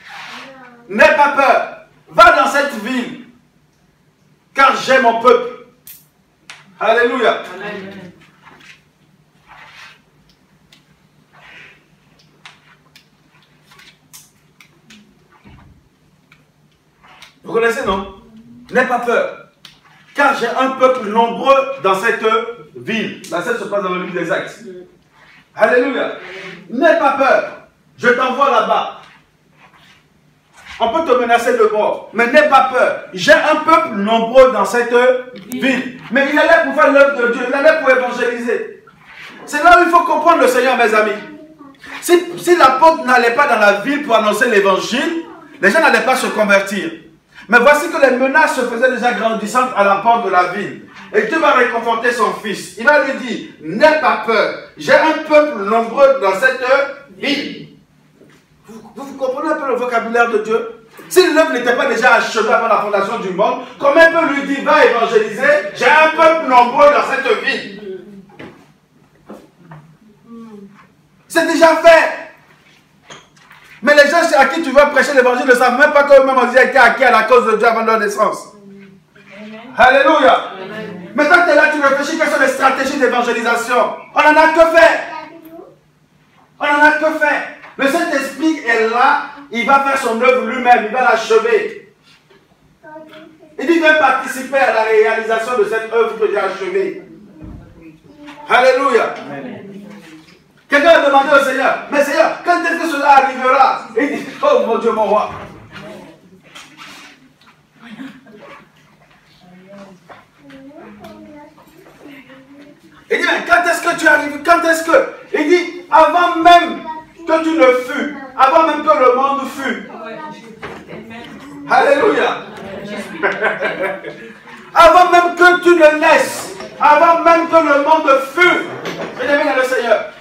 n'aie pas peur, va dans cette ville, car j'ai mon peuple. Alléluia. Amen. Vous connaissez, non? N'aie pas peur, car j'ai un peuple nombreux dans cette ville. La scène se passe dans le livre des Actes. Alléluia. N'aie pas peur, je t'envoie là-bas. On peut te menacer de mort, mais n'aie pas peur. J'ai un peuple nombreux dans cette ville. Mais il allait pour faire l'œuvre de Dieu, il allait pour évangéliser. C'est là où il faut comprendre le Seigneur, mes amis. Si l'apôtre n'allait pas dans la ville pour annoncer l'évangile, les gens n'allaient pas se convertir. Mais voici que les menaces se faisaient déjà grandissantes à la porte de la ville. Et Dieu va réconforter son fils. Il va lui dire, n'aie pas peur. J'ai un peuple nombreux dans cette ville. Vous comprenez un peu le vocabulaire de Dieu? Si l'œuvre n'était pas déjà achevée avant la fondation du monde, comment il peut lui dire, va évangéliser, j'ai un peuple nombreux dans cette ville? C'est déjà fait. Mais les gens à qui tu veux prêcher l'évangile ne savent même pas qu'eux-mêmes ont été acquis à la cause de Dieu avant leur naissance. Alléluia. Mais quand tu es là, tu réfléchis quelles sont les stratégies d'évangélisation. On n'en a que faire. On n'en a que faire. Le Saint-Esprit est là, il va faire son œuvre lui-même, il va l'achever. Il dit, viens participer à la réalisation de cette œuvre que j'ai achevée. Alléluia. Quelqu'un a demandé au Seigneur, mais Seigneur, quand est-ce que cela arrivera? Et il dit, oh mon Dieu, mon roi. Il dit, mais quand est-ce que tu arrives? Quand est-ce que? Il dit, avant même que tu ne fus, avant même que le monde fût. Alléluia. Avant même que tu ne naisses, avant même que le monde fût. Bien-aimé dans le Seigneur,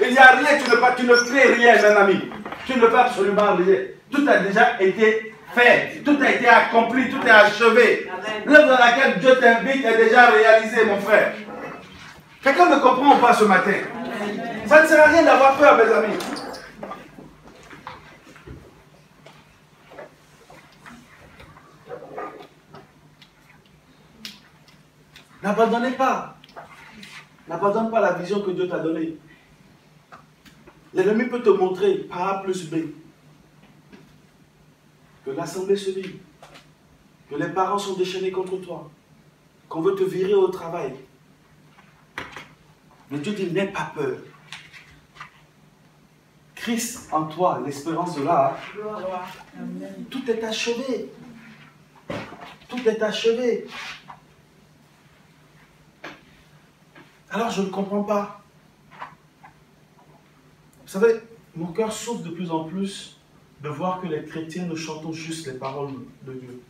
il n'y a rien, tu ne crées rien, mon ami. Tu ne fais absolument rien. Tout a déjà été fait, tout a été accompli, tout est achevé. L'œuvre dans laquelle Dieu t'invite est déjà réalisée, mon frère. Quelqu'un me comprend ou pas ce matin? Ça ne sert à rien d'avoir peur, mes amis. N'abandonnez pas. N'abandonne pas la vision que Dieu t'a donnée. L'ennemi peut te montrer par A plus B que l'assemblée se vide, que les parents sont déchaînés contre toi, qu'on veut te virer au travail. Mais Dieu dit, n'aie pas peur. Christ en toi, l'espérance de là. Tout est achevé. Tout est achevé. Alors je ne comprends pas. Vous savez, mon cœur souffre de plus en plus de voir que les chrétiens nous chantons juste les paroles de Dieu.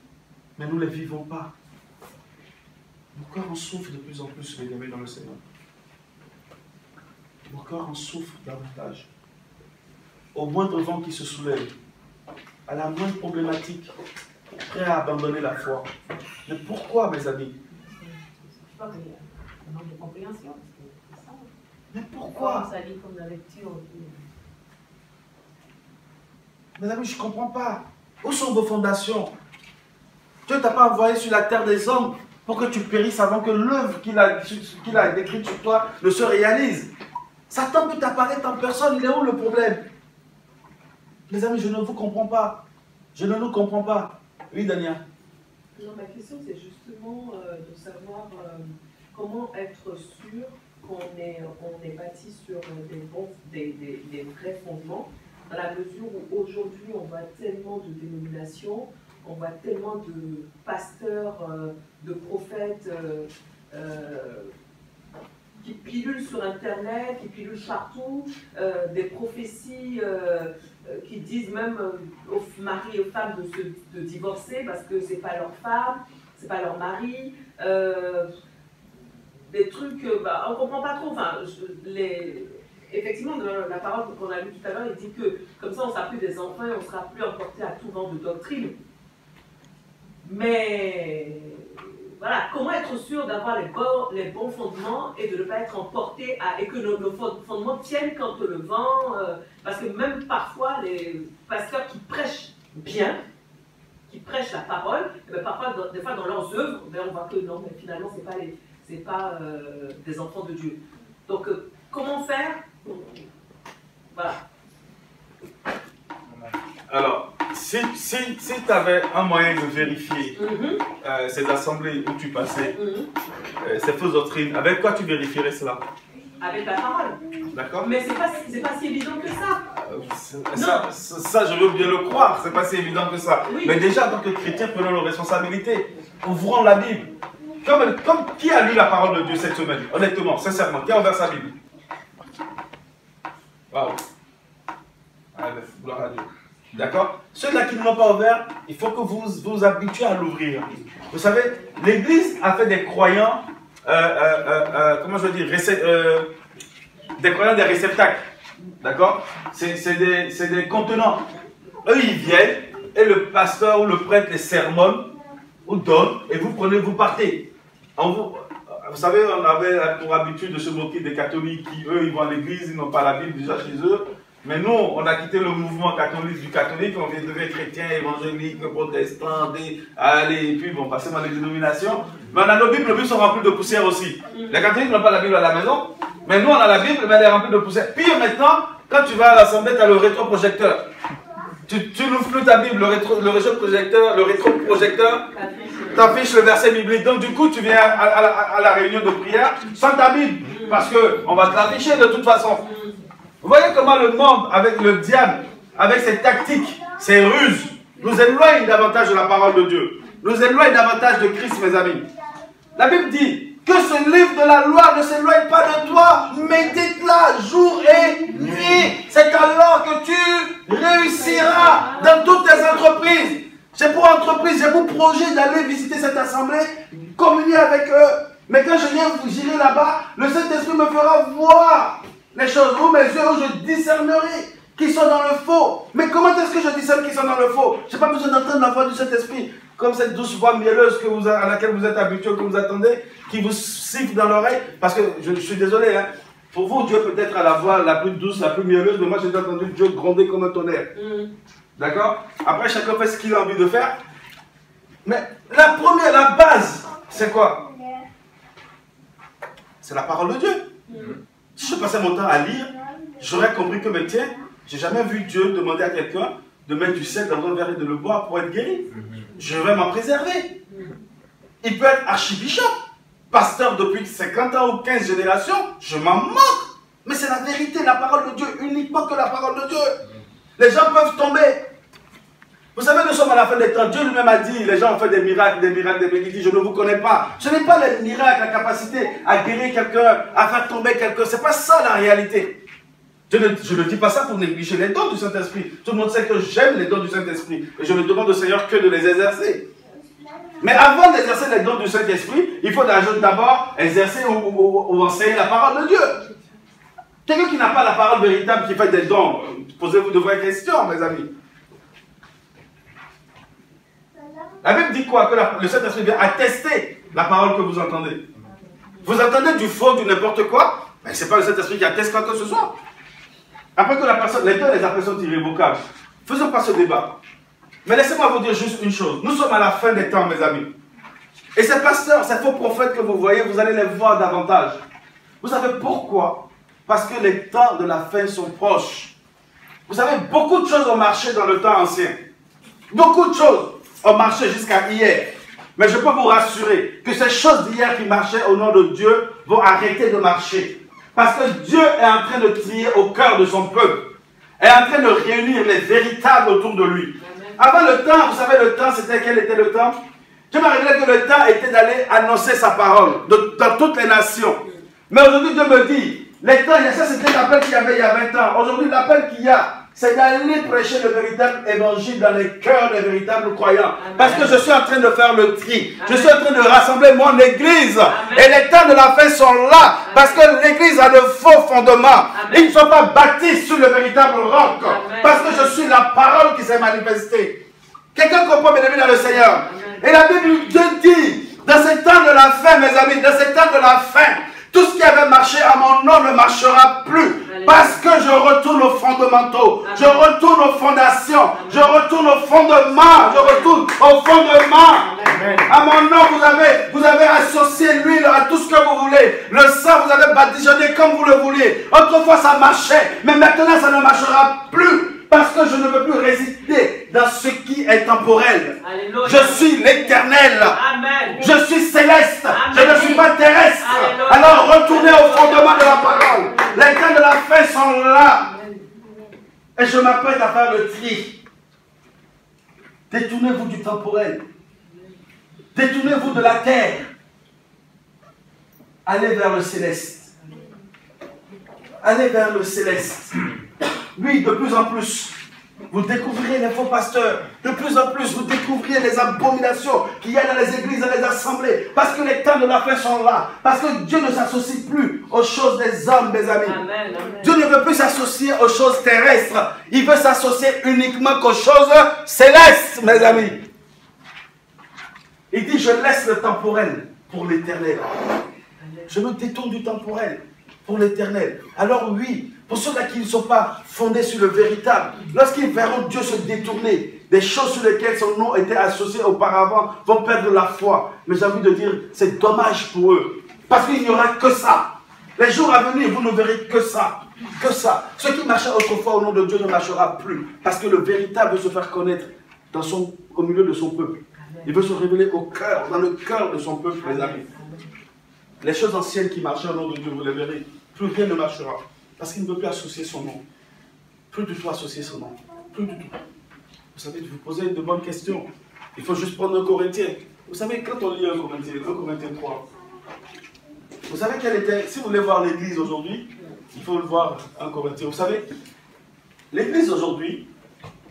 Mais nous ne les vivons pas. Mon cœur en souffre de plus en plus, mes amis, dans le Seigneur. Mon cœur en souffre davantage. Au moindre vent qui se soulève, à la moindre problématique, prêt à abandonner la foi. Mais pourquoi, mes amis? Je crois qu'il y a un manque de compréhension. C'est ça. Mais pourquoi? Ça dit comme la lecture. Mes amis, je ne comprends pas. Où sont vos fondations? Dieu ne t'a pas envoyé sur la terre des hommes pour que tu périsses avant que l'œuvre qu'il a décrite sur toi ne se réalise. Satan peut apparaître en personne, il est où le problème? Mes amis, je ne vous comprends pas. Je ne nous comprends pas. Oui, Dania? Non, ma question, c'est justement de savoir comment être sûr qu'on est bâti sur des vrais fondements dans la mesure où aujourd'hui on voit tellement de dénominations, on voit tellement de pasteurs, de prophètes qui pilulent sur Internet, qui pilulent partout, des prophéties qui disent même aux maris et aux femmes de divorcer parce que c'est pas leur femme, c'est pas leur mari. Des trucs, on comprend pas trop. Enfin, effectivement, dans la parole qu'on a lue tout à l'heure, il dit que comme ça on sera plus des enfants et on sera plus emportés à tout vent de doctrine. Mais voilà, comment être sûr d'avoir les bons fondements et de ne pas être emporté et que nos fondements tiennent quand le vent, parce que même parfois les pasteurs qui prêchent bien, qui prêchent la parole, et bien parfois, des fois dans leurs œuvres, on voit que non, mais finalement c'est pas des enfants de Dieu. Donc comment faire? Voilà. Alors, si tu avais un moyen de vérifier ces assemblées où tu passais, ces fausses doctrines, avec quoi tu vérifierais cela? Avec la parole. D'accord. Mais c'est pas si évident que ça. Ça, je veux bien le croire, c'est pas si évident que ça. Oui. Mais déjà, en tant que chrétien, prenons nos responsabilités. Ouvrons la Bible. Comme qui a lu la parole de Dieu cette semaine? Honnêtement, sincèrement, qui a ouvert sa Bible? Waouh. Allez, gloire à Dieu. D'accord? Ceux-là qui ne l'ont pas ouvert, il faut que vous vous habituez à l'ouvrir. Vous savez, l'Église a fait des croyants, comment je veux dire, des croyants des réceptacles. D'accord? C'est des contenants. Eux, ils viennent, et le pasteur ou le prêtre les sermonne, ou donne, et vous prenez, vous partez. Vous savez, on avait pour habitude de se moquer des catholiques qui, eux, ils vont à l'église, ils n'ont pas la Bible déjà chez eux. Mais nous, on a quitté le mouvement catholique, on vient devenir chrétien, évangélique, protestant, allez, et puis bon, passer dans les dénominations. Mais on a nos Bibles, les Bibles sont remplies de poussière aussi. Les catholiques n'ont pas la Bible à la maison, mais nous, on a la Bible, mais elle est remplie de poussière. Pire maintenant, quand tu vas à l'assemblée, tu as le rétroprojecteur. Tu n'ouvres plus ta Bible, le rétroprojecteur t'affiche le verset biblique. Donc du coup, tu viens à la réunion de prière sans ta Bible, parce qu'on va te l'afficher de toute façon. Vous voyez comment le monde, avec le diable, avec ses tactiques, ses ruses, nous éloigne davantage de la parole de Dieu. Nous éloigne davantage de Christ, mes amis. La Bible dit que ce livre de la loi ne s'éloigne pas de toi. Médite-la jour et nuit. C'est alors que tu réussiras dans toutes tes entreprises. J'ai pour entreprise, j'ai pour projet d'aller visiter cette assemblée, communier avec eux. Mais quand j'irai là-bas, le Saint-Esprit me fera voir les choses, où mes yeux, où je discernerai qui sont dans le faux. Mais comment est-ce que je discerne qui sont dans le faux? Je n'ai pas besoin d'entendre la voix du Saint-Esprit, comme cette douce voix mielleuse à laquelle vous êtes habitué, que vous attendez, qui vous siffle dans l'oreille. Parce que je suis désolé, hein, pour vous, Dieu peut-être a la voix la plus douce, la plus mielleuse, mais moi j'ai entendu Dieu gronder comme un tonnerre. D'accord? Après, chacun fait ce qu'il a envie de faire. Mais la base, c'est quoi? C'est la parole de Dieu. Si je passais mon temps à lire, j'aurais compris que, mais tiens, j'ai jamais vu Dieu demander à quelqu'un de mettre du sel dans un verre et de le boire pour être guéri. Je vais m'en préserver. Il peut être archibishop, pasteur depuis 50 ans ou 15 générations, je m'en moque. Mais c'est la vérité, la parole de Dieu, uniquement que la parole de Dieu. Les gens peuvent tomber. Vous savez, nous sommes à la fin des temps. Dieu lui-même a dit, les gens ont fait des miracles. Il dit, je ne vous connais pas. Ce n'est pas les miracles, la capacité à guérir quelqu'un, à faire tomber quelqu'un. Ce n'est pas ça la réalité. Je ne dis pas ça pour négliger les dons du Saint-Esprit. Tout le monde sait que j'aime les dons du Saint-Esprit. Et je ne demande au Seigneur que de les exercer. Mais avant d'exercer les dons du Saint-Esprit, il faut d'abord exercer ou enseigner la parole de Dieu. Quelqu'un qui n'a pas la parole véritable, qui fait des dons, posez-vous de vraies questions, mes amis. La Bible dit quoi? Que le Saint-Esprit vient attester la parole que vous entendez. Vous entendez du faux, du n'importe quoi, mais ce n'est pas le Saint-Esprit qui atteste quoi que ce soit. Après que les dons et les appels sont irrévocables, faisons pas ce débat. Mais laissez-moi vous dire juste une chose. Nous sommes à la fin des temps, mes amis. Et ces pasteurs, ces faux prophètes que vous voyez, vous allez les voir davantage. Vous savez pourquoi? Parce que les temps de la fin sont proches. Vous savez, beaucoup de choses ont marché dans le temps ancien. Beaucoup de choses ont marché jusqu'à hier. Mais je peux vous rassurer que ces choses d'hier qui marchaient au nom de Dieu vont arrêter de marcher. Parce que Dieu est en train de trier au cœur de son peuple. est en train de réunir les véritables autour de lui. Avant le temps, vous savez le temps, c'était quel était le temps? Dieu m'a révélé que le temps était d'aller annoncer sa parole dans toutes les nations. Mais aujourd'hui, Dieu me dit, les temps, ça c'était l'appel qu'il y avait il y a 20 ans. Aujourd'hui, l'appel qu'il y a, c'est d'aller prêcher le véritable évangile dans les cœurs des véritables croyants. Parce que je suis en train de faire le tri. Je suis en train de rassembler mon église. Et les temps de la fin sont là. Parce que l'église a de faux fondements. Ils ne sont pas bâtis sur le véritable roc. Parce que je suis la parole qui s'est manifestée. Quelqu'un comprend, mes amis, dans le Seigneur. Et la Bible dit, dans ces temps de la fin, mes amis, dans ces temps de la fin, tout ce qui avait marché à mon nom ne marchera plus. Parce que je retourne aux fondamentaux. Je retourne aux fondations. Je retourne aux fondements. Je retourne aux fondements. À mon nom, vous avez associé l'huile à tout ce que vous voulez. Le sang, vous avez badigeonné comme vous le vouliez. Autrefois, ça marchait. Mais maintenant, ça ne marchera plus. Parce que je ne veux plus résister dans ce qui est temporel. Alléluia. Je suis l'éternel. Je suis céleste. Amen. Je ne suis pas terrestre. Alléluia. Alors retournez au fondement de la parole. Les temps de la fin sont là. Et je m'apprête à faire le tri. Détournez-vous du temporel. Détournez-vous de la terre. Allez vers le céleste. Allez vers le céleste. Oui, de plus en plus, vous découvrirez les faux pasteurs. De plus en plus, vous découvrirez les abominations qu'il y a dans les églises, dans les assemblées. Parce que les temps de la fin sont là. Parce que Dieu ne s'associe plus aux choses des hommes, mes amis. Amen, amen. Dieu ne veut plus s'associer aux choses terrestres. Il veut s'associer uniquement qu'aux choses célestes, mes amis. Il dit, je laisse le temporel pour l'éternel. Je me détourne du temporel pour l'éternel. Alors oui, pour ceux-là qui ne sont pas fondés sur le véritable, lorsqu'ils verront Dieu se détourner, des choses sur lesquelles son nom était associé auparavant vont perdre la foi. Mais j'ai envie de dire, c'est dommage pour eux. Parce qu'il n'y aura que ça. Les jours à venir, vous ne verrez que ça. Que ça. Ce qui marchait autrefois au nom de Dieu ne marchera plus. Parce que le véritable veut se faire connaître au milieu de son peuple. Il veut se révéler au cœur, dans le cœur de son peuple, mes amis. Les choses anciennes qui marchaient au nom de Dieu, vous les verrez. Plus rien ne marchera. Parce qu'il ne veut plus associer son nom. Plus du tout associer son nom. Plus du tout. Vous savez, vous posez de bonnes questions. Il faut juste prendre un Corinthien. Vous savez, quand on lit un Corinthien 3, vous savez quel était... Si vous voulez voir l'église aujourd'hui, il faut le voir un Corinthien. Vous savez, l'église aujourd'hui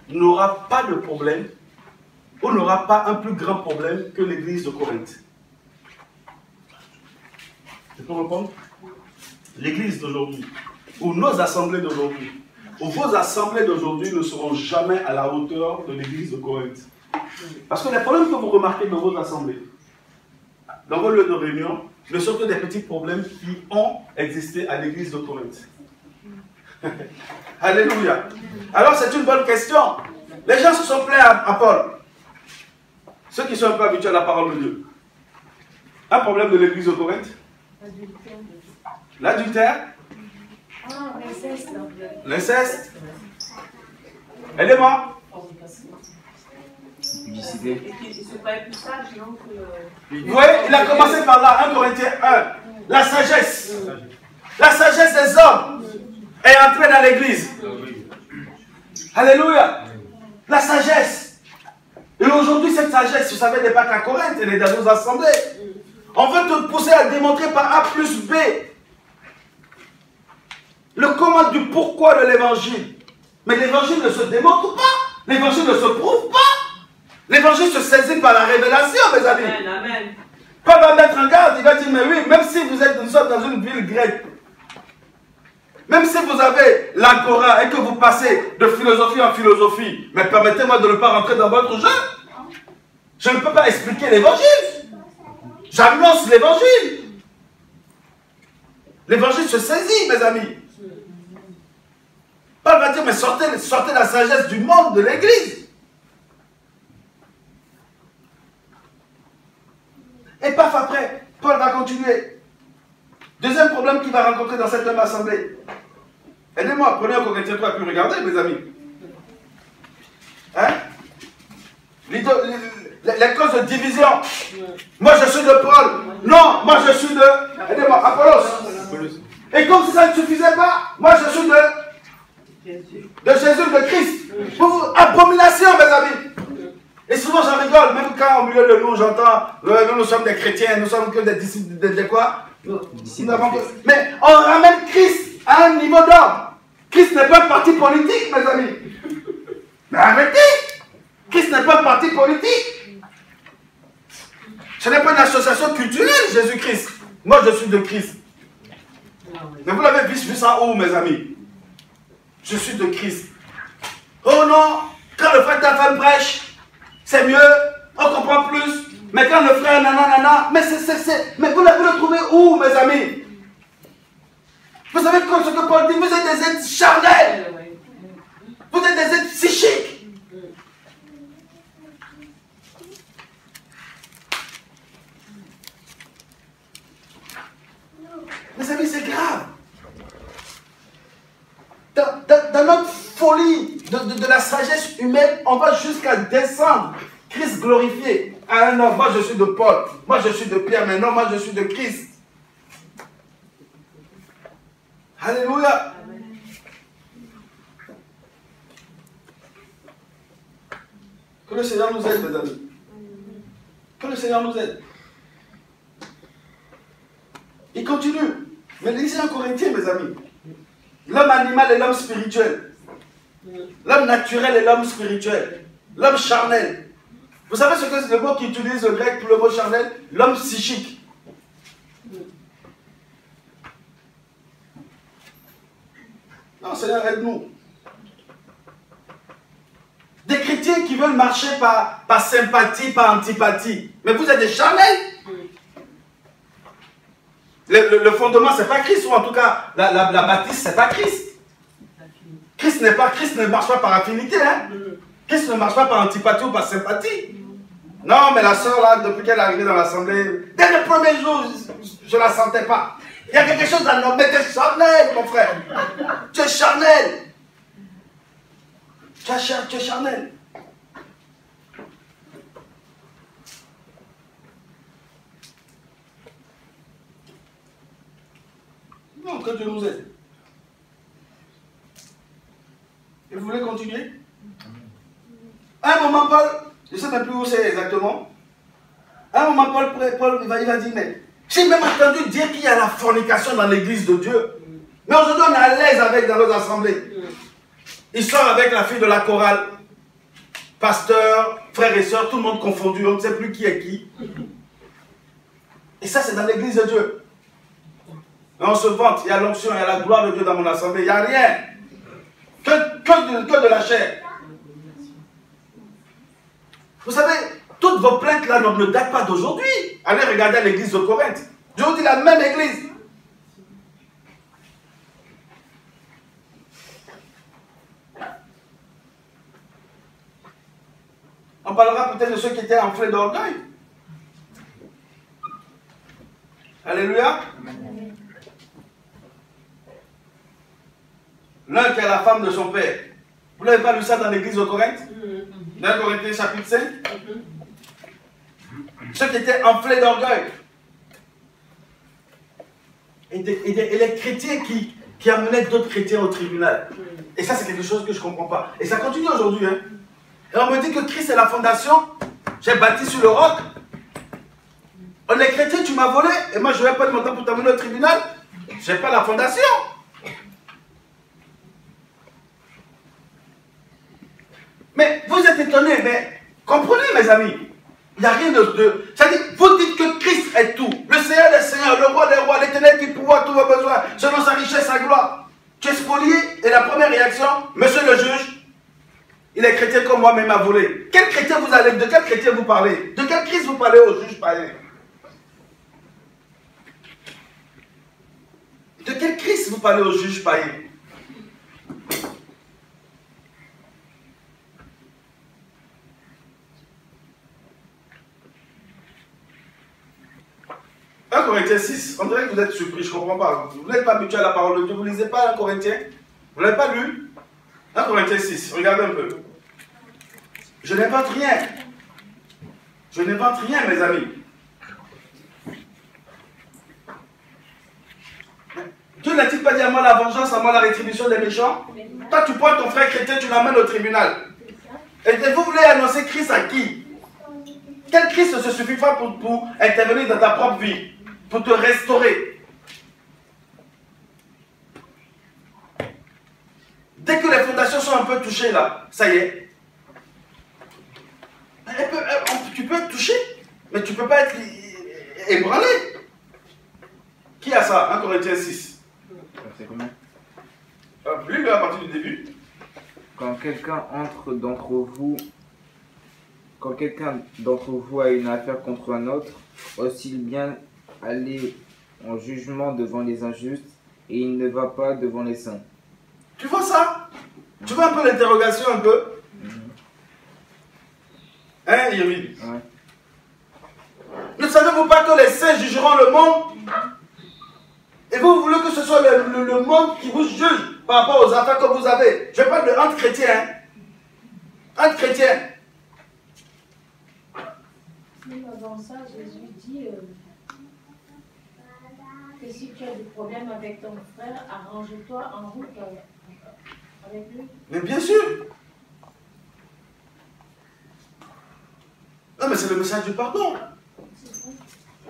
n'aura pas de problème, ou n'aura pas un plus grand problème que l'église de Corinthe. Je peux répondre? L'église d'aujourd'hui, ou nos assemblées d'aujourd'hui, ou vos assemblées d'aujourd'hui ne seront jamais à la hauteur de l'église de Corinthe. Parce que les problèmes que vous remarquez dans vos assemblées, dans vos lieux de réunion, ne sont que des petits problèmes qui ont existé à l'église de Corinthe. Alléluia. Alors c'est une bonne question. Les gens se sont plaints à Paul. Ceux qui sont un peu habitués à la parole de Dieu. Un problème de l'église de Corinthe? L'adultère? L'inceste? Aidez-moi. Publicité. Vous voyez, il a commencé par là, 1 Corinthiens 1. La sagesse. La sagesse des hommes est entrée dans l'église. Alléluia. La sagesse. Et aujourd'hui, cette sagesse, vous savez, n'est pas qu'à Corinthe, elle est dans nos assemblées. On veut te pousser à démontrer par A plus B le comment du pourquoi de l'évangile. Mais l'évangile ne se démontre pas. L'évangile ne se prouve pas. L'évangile se saisit par la révélation, mes amis. Amen, amen. Paul va mettre en garde, il va dire, mais oui, même si vous êtes dans une ville grecque, même si vous avez l'agora et que vous passez de philosophie en philosophie, mais permettez-moi de ne pas rentrer dans votre jeu. Je ne peux pas expliquer l'évangile. J'annonce l'évangile. L'évangile se saisit, mes amis. Paul va dire, mais sortez la sagesse du monde de l'église. Et paf après, Paul va continuer. Deuxième problème qu'il va rencontrer dans cette même assemblée. Aidez-moi, prenez un Corinthiens 3 puis regardez, mes amis. Hein? Les causes de division. Moi je suis de Paul. Non, moi je suis de... Aidez-moi, Apollos. Et comme si ça ne suffisait pas, moi je suis de... De Jésus, de Christ. Abomination, mes amis. Et souvent j'en rigole, même quand au milieu de nous j'entends, nous sommes des chrétiens, nous sommes que des disciples de quoi? Mais on ramène Christ à un niveau d'homme. Christ n'est pas un parti politique, mes amis. Mais arrêtez. Christ n'est pas un parti politique. Ce n'est pas une association culturelle, Jésus-Christ. Moi je suis de Christ. Mais vous l'avez vu ça où, mes amis? Je suis de Christ. Oh non, quand le frère ta femme prêche, c'est mieux, on comprend plus. Mais quand le frère nanana, mais mais vous l'avez trouvé où, mes amis? Vous savez ce que Paul dit, vous êtes des êtres charnels. Vous êtes des êtres psychiques. Mes amis, c'est grave. Dans notre folie de la sagesse humaine, on va jusqu'à descendre Christ glorifié à un homme. Moi, je suis de Paul. Moi, je suis de Pierre. Mais non, moi, je suis de Christ. Alléluia. Que le Seigneur nous aide, mes amis. Que le Seigneur nous aide. Il continue. Mais lisez en Corinthiens, mes amis. L'homme animal et l'homme spirituel. L'homme naturel et l'homme spirituel. L'homme charnel. Vous savez ce que c'est le mot qui utilise le grec pour le mot charnel? L'homme psychique. Non, Seigneur, aide-nous. Des chrétiens qui veulent marcher par sympathie, par antipathie. Mais vous êtes des charnels. Le fondement, c'est pas Christ, ou en tout cas, la bâtisse, c'est pas Christ. Christ ne marche pas par affinité, hein. Christ ne marche pas par antipathie ou par sympathie. Non, mais la soeur, là, depuis qu'elle est arrivée dans l'assemblée, dès le premier jour, je ne la sentais pas. Il y a quelque chose dans l'homme, mais tu es charnel, mon frère. Tu es charnel. Tu es charnel. Non, que Dieu nous aide. Et vous voulez continuer? À un moment, Paul, je ne sais même plus où c'est exactement. À un moment, Paul il va dire, mais j'ai même entendu dire qu'il y a la fornication dans l'église de Dieu. Mais aujourd'hui, on est à l'aise avec dans nos assemblées. Il sort avec la fille de la chorale. Pasteur, frères et sœurs, tout le monde confondu, on ne sait plus qui est qui. Et ça, c'est dans l'église de Dieu. Et on se vante, il y a l'onction, il y a la gloire de Dieu dans mon assemblée, il n'y a rien. Que de la chair. Vous savez, toutes vos plaintes là ne datent pas d'aujourd'hui. Allez regarder l'église de Corinthe. Je vous dis la même église. On parlera peut-être de ceux qui étaient enflés d'orgueil. Alléluia. L'un qui est la femme de son père. Vous n'avez pas lu ça dans l'église de Corinthe? Dans Corinthiens chapitre 5. Ceux qui étaient enflés d'orgueil. Et les chrétiens qui amenaient d'autres chrétiens au tribunal. Et ça, c'est quelque chose que je ne comprends pas. Et ça continue aujourd'hui. Hein. Et on me dit que Christ est la fondation. J'ai bâti sur le roc. On est chrétien, tu m'as volé. Et moi, je ne vais pas de mon temps pour t'amener au tribunal. Je n'ai pas la fondation. Mais vous êtes étonnés, mais comprenez, mes amis. Il n'y a rien de... C'est-à-dire, vous dites que Christ est tout. Le Seigneur des Seigneurs, le Roi des Rois, l'Éternel qui pourvoit tous vos besoins, selon sa richesse, sa gloire. Tu es spolié, et la première réaction, monsieur le juge, il est chrétien comme moi-même a volé. Quel chrétien vous allez, de quel chrétien vous parlez? De quel Christ vous parlez au juge païen? De quel Christ vous parlez au juge païen? 1 Corinthiens 6, on dirait que vous êtes surpris, je ne comprends pas. Vous n'êtes pas habitué à la parole de Dieu, vous ne lisez pas 1 Corinthiens? Vous ne l'avez pas lu? 1 Corinthiens 6, regardez un peu. Je n'invente rien. Je n'invente rien, mes amis. Dieu n'a-t-il pas dit à moi la vengeance, à moi la rétribution des méchants? Toi, tu prends ton frère chrétien, tu l'amènes au tribunal. Et vous voulez annoncer Christ à qui? Quel Christ ne se suffit pas pour intervenir dans ta propre vie, pour te restaurer? Dès que les fondations sont un peu touchées là, ça y est. Tu peux être touché, mais tu ne peux pas être ébranlé. Qui a ça? 1 Corinthiens 6. C'est combien? Lis-le à partir du début. Quand quelqu'un d'entre vous a une affaire contre un autre, oscille bien aller en jugement devant les injustes, et il ne va pas devant les saints. Tu vois ça? Tu vois un peu l'interrogation un peu? Hein, Irvine? Ouais. Ne savez-vous pas que les saints jugeront le monde? Et vous voulez que ce soit le monde qui vous juge par rapport aux affaires que vous avez? Je parle de entre chrétiens. Hein? Entre chrétiens. Même avant ça, Jésus dit que si tu as des problèmes avec ton frère, arrange-toi en route avec lui. Mais bien sûr. Non, mais c'est le message du pardon.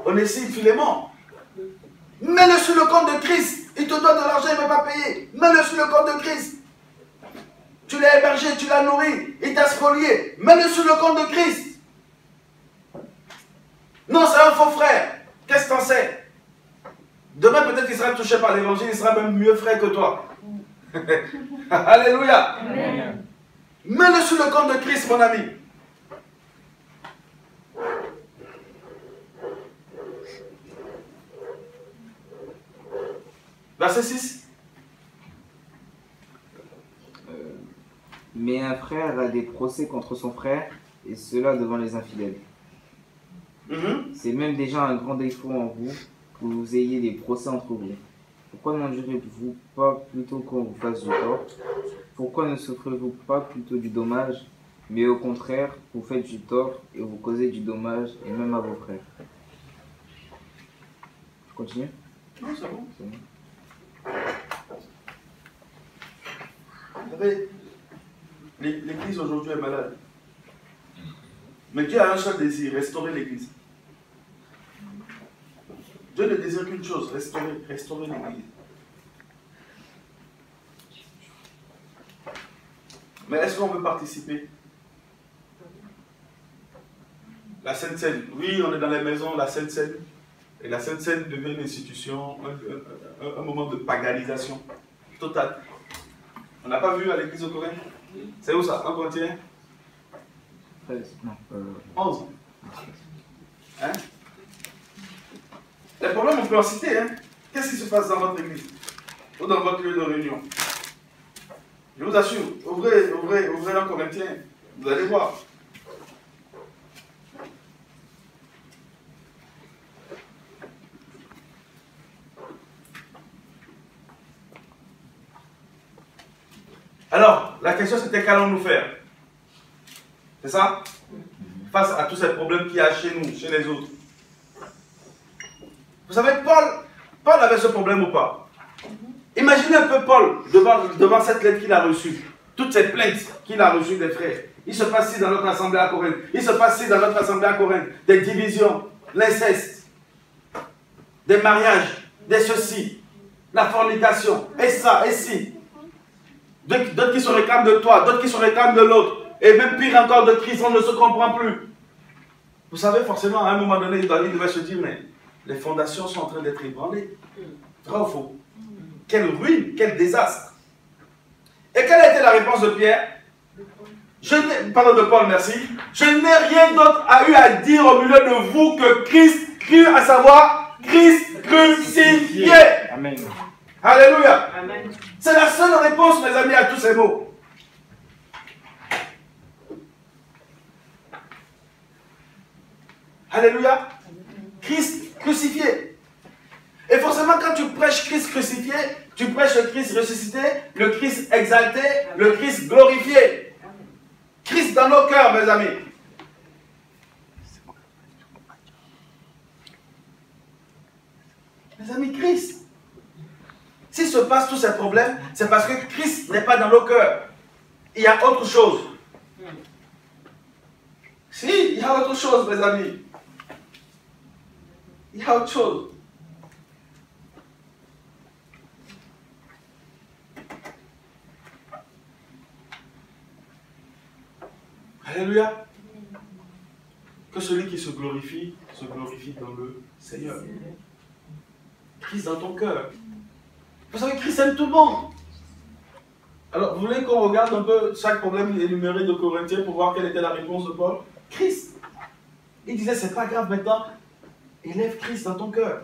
Onésime, Philémon. Mets-le sur le compte de Christ. Il te donne de l'argent, il ne veut pas payer. Mets-le sur le compte de Christ. Tu l'as hébergé, tu l'as nourri, il t'a spolié. Mets-le sur le compte de Christ. Non, c'est un faux frère. Qu'est-ce que t'en sais? Demain, peut-être qu'il sera touché par l'évangile, il sera même mieux frère que toi. Alléluia. Amen. Mets-le sur le compte de Christ, mon ami. Verset 6. Mais un frère a des procès contre son frère, et cela devant les infidèles. C'est même déjà un grand défaut en vous, que vous ayez des procès entre vous. Pourquoi n'endurez-vous pas plutôt qu'on vous fasse du tort? Pourquoi ne souffrez-vous pas plutôt du dommage? Mais au contraire, vous faites du tort et vous causez du dommage, et même à vos frères. Je continue? Non, c'est bon. C'est bon. Vous savez, l'église aujourd'hui est malade. Mais Dieu a un seul désir, restaurer l'église. Dieu ne désire qu'une chose, restaurer l'église. Mais est-ce qu'on veut participer? La Sainte Seine, oui, on est dans les maisons, la Sainte Seine. Et la Sainte Seine devient une institution, un moment de paganisation totale. On n'a pas vu à l'église au Corinth? C'est où ça? 1 Corinthiens 13, non. 11. Hein? Les problèmes, on peut en citer. Hein? Qu'est-ce qui se passe dans votre église? Ou dans votre lieu de réunion? Je vous assure, ouvrez 1 Corinthiens. Vous allez voir. Alors, la question c'était qu'allons-nous faire? C'est ça? Face à tous ces problèmes qu'il y a chez nous, chez les autres. Vous savez, Paul avait ce problème ou pas? Imaginez un peu Paul devant cette lettre qu'il a reçue. Toutes ces plaintes qu'il a reçues des frères. Il se passe ici dans notre assemblée à Corinthe. Il se passe ici dans notre assemblée à Corinthe. Des divisions, l'inceste, des mariages, des ceci, la fornication, et ça, et ci. D'autres qui se réclament de toi, d'autres qui se réclament de l'autre. Et même pire encore de Christ, on ne se comprend plus. Vous savez, forcément, à un moment donné, il devait se dire, mais les fondations sont en train d'être ébranlées. Vrai ou faux? Quelle ruine, quel désastre. Et quelle a été la réponse de Pierre? Pardon, de Paul, merci. Je n'ai rien d'autre eu à dire au milieu de vous que Christ cru, à savoir Christ crucifié. Amen. Alléluia. Amen. C'est la seule réponse, mes amis, à tous ces mots. Alléluia. Christ crucifié. Et forcément, quand tu prêches Christ crucifié, tu prêches le Christ ressuscité, le Christ exalté, le Christ glorifié. Christ dans nos cœurs, mes amis. Mes amis, Christ. S'il se passe tous ces problèmes, c'est parce que Christ n'est pas dans nos cœurs. Il y a autre chose. Si, il y a autre chose, mes amis. Il y a autre chose. Alléluia. Que celui qui se glorifie dans le Seigneur. Christ dans ton cœur. Vous savez, Christ aime tout le monde. Alors, vous voulez qu'on regarde un peu chaque problème énuméré de Corinthiens pour voir quelle était la réponse de Paul? Christ. Il disait, c'est pas grave maintenant, élève Christ dans ton cœur.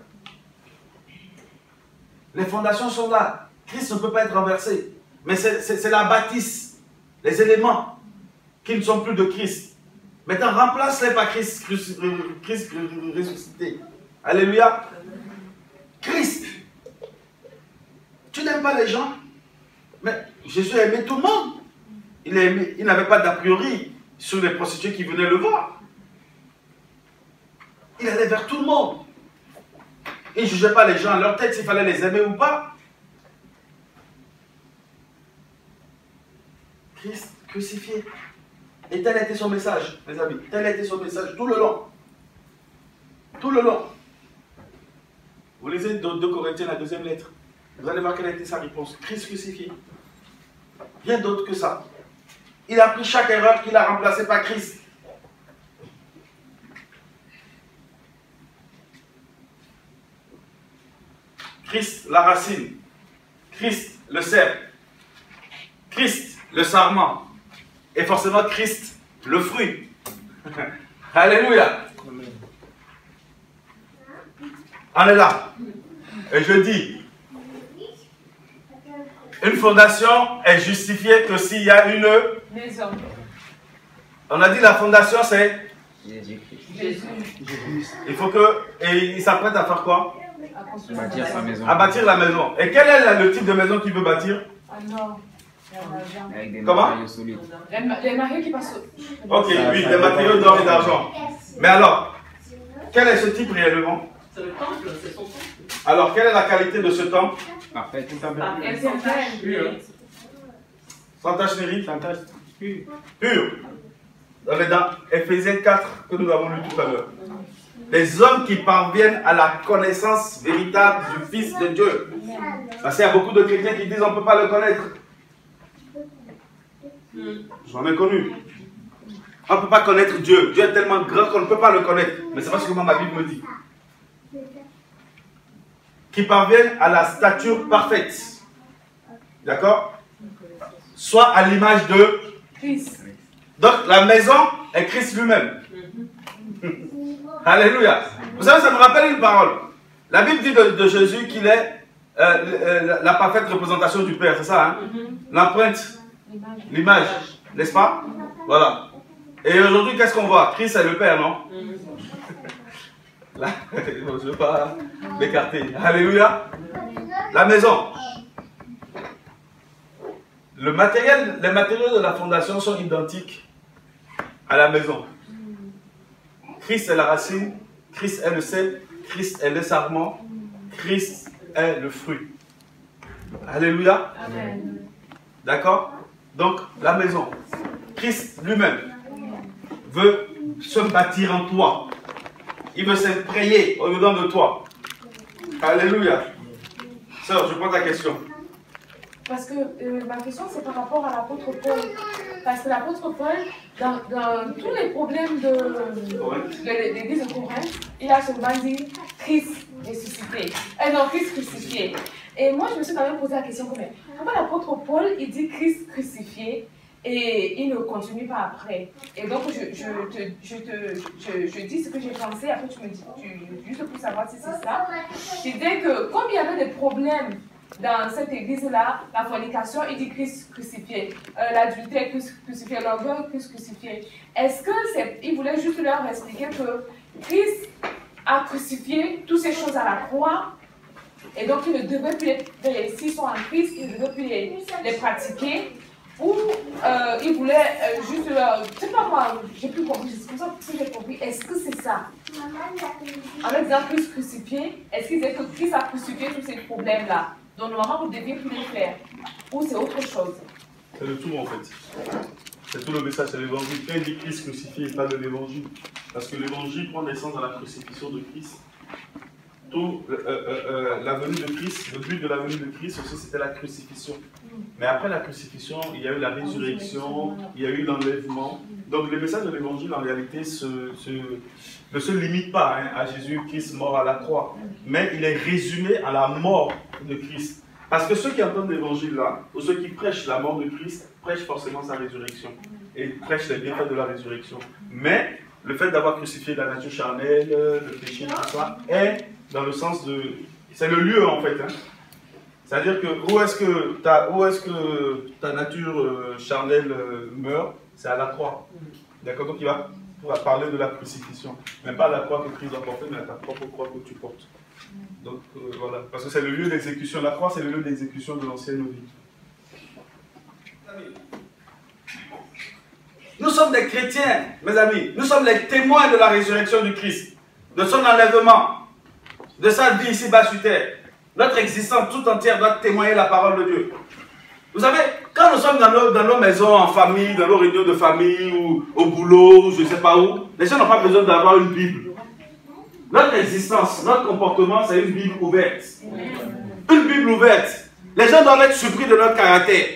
Les fondations sont là. Christ ne peut pas être renversé. Mais c'est la bâtisse, les éléments qui ne sont plus de Christ. Maintenant, remplace-les par Christ ressuscité. Alléluia. Christ. Tu n'aimes pas les gens, mais Jésus aimait tout le monde. Il n'avait pas d'a priori sur les prostituées qui venaient le voir. Il allait vers tout le monde. Il ne jugeait pas les gens à leur tête s'il fallait les aimer ou pas. Christ crucifié. Et tel était son message, mes amis. Tel était son message tout le long. Tout le long. Vous lisez 2 Corinthiens, la 2e lettre. Vous allez voir quelle a été sa réponse. Christ crucifié. Rien d'autre que ça. Il a pris chaque erreur qu'il a remplacée par Christ. Christ, la racine. Christ, le cep. Christ, le sarment. Et forcément Christ, le fruit. Alléluia. On est là. Et je dis, une fondation est justifiée que s'il y a une maison. On a dit la fondation c'est Jésus. Il faut que. Et il s'apprête à faire quoi? Bâtir sa maison. À bâtir la maison. Et quel est le type de maison qu'il veut bâtir? Ah non. Avec des Comment? matériaux solides. Les mariés qui passent. Ok, oui, des matériaux d'or et d'argent. Mais alors, quel est ce type réellement? C'est le temple, c'est son temple. Alors, quelle est la qualité de ce temple? Parfait. Elles sont pleines. Sans tache ni ride? Sans tache. Pur. On est dans Éphésiens 4 que nous avons lu tout à l'heure. Les hommes qui parviennent à la connaissance véritable du Fils de Dieu. Parce qu'il y a beaucoup de chrétiens qui disent on ne peut pas le connaître. J'en ai connu. On ne peut pas connaître Dieu. Dieu est tellement grand qu'on ne peut pas le connaître. Mais c'est pas ce que ma Bible me dit. Qui parviennent à la stature parfaite. D'accord? Soit à l'image de Christ. Donc la maison est Christ lui-même. Alléluia. Vous savez, ça me rappelle une parole. La Bible dit de Jésus qu'il est la parfaite représentation du Père, c'est ça, hein? L'empreinte, l'image, n'est-ce pas? Voilà. Et aujourd'hui, qu'est-ce qu'on voit? Christ est le Père, non? Là, je ne veux pas m'écarter. Alléluia. La maison. Les matériaux de la fondation sont identiques à la maison. Christ est la racine, Christ est le cep, Christ est le sarment, Christ est le fruit. Alléluia. Amen. D'accord? Donc, la maison. Christ lui-même veut se bâtir en toi. Il veut s'imprégner au-dedans de toi. Alléluia. Sœur, je prends ta question. Parce que ma question, c'est par rapport à l'apôtre Paul. Parce que l'apôtre Paul, dans tous les problèmes de l'église de Corinthe, il a souvent dit Christ ressuscité. Non, Christ crucifié. Et moi, je me suis quand même posé la question comment l'apôtre Paul, il dit Christ crucifié et il ne continue pas après. Et donc, je dis ce que j'ai pensé, après tu me dis, juste pour savoir si c'est ça. Je disais que comme il y avait des problèmes dans cette église-là, la fornication, il dit Christ crucifié, l'adultère, Christ crucifié, l'orgueil, Christ crucifié. Est-ce qu'il voulait juste leur expliquer que Christ a crucifié toutes ces choses à la croix et donc il ne devait plus, s'ils sont en Christ, il ne devait plus les pratiquer, ou il voulait juste leur... Je ne sais pas moi, j'ai plus compris, c'est comme ça que j'ai compris. Est-ce que c'est ça? En disant Christ crucifié, est-ce qu'il disait que Christ a crucifié tous ces problèmes-là? Donc normalement, vous devez plus le faire. Ou c'est autre chose. C'est le tout en fait. C'est tout le message, c'est l'évangile. Quand il dit Christ crucifié, il parle de l'évangile. Parce que l'évangile prend naissance dans la crucifixion de Christ. Tout la venue de Christ, le but de la venue de Christ aussi, c'était la crucifixion. Mais après la crucifixion, il y a eu la résurrection, il y a eu l'enlèvement. Donc le message de l'évangile en réalité ne se limite pas à Jésus-Christ mort à la croix. Mais il est résumé à la mort de Christ. Parce que ceux qui entendent l'évangile là, ou ceux qui prêchent la mort de Christ, prêchent forcément sa résurrection. Et prêchent les bienfaits de la résurrection. Mais le fait d'avoir crucifié la nature charnelle, le péché, tout ça, est dans le sens de... C'est le lieu en fait. Hein. C'est-à-dire que où est-ce que ta nature charnelle meurt? C'est à la croix. D'accord? Donc il va parler de la crucifixion. Mais pas la croix que Christ a portée, mais à ta propre croix que tu portes. Donc voilà. Parce que c'est le lieu d'exécution. La croix, c'est le lieu d'exécution de l'ancienne vie. Nous sommes des chrétiens, mes amis. Nous sommes les témoins de la résurrection du Christ, de son enlèvement, de sa vie ici-bas sur terre. Notre existence tout entière doit témoigner la parole de Dieu. Vous savez, quand nous sommes dans nos maisons, en famille, dans nos réunions de famille, ou au boulot, ou je ne sais pas où, les gens n'ont pas besoin d'avoir une Bible. Notre existence, notre comportement, c'est une Bible ouverte. Une Bible ouverte. Les gens doivent être surpris de notre caractère.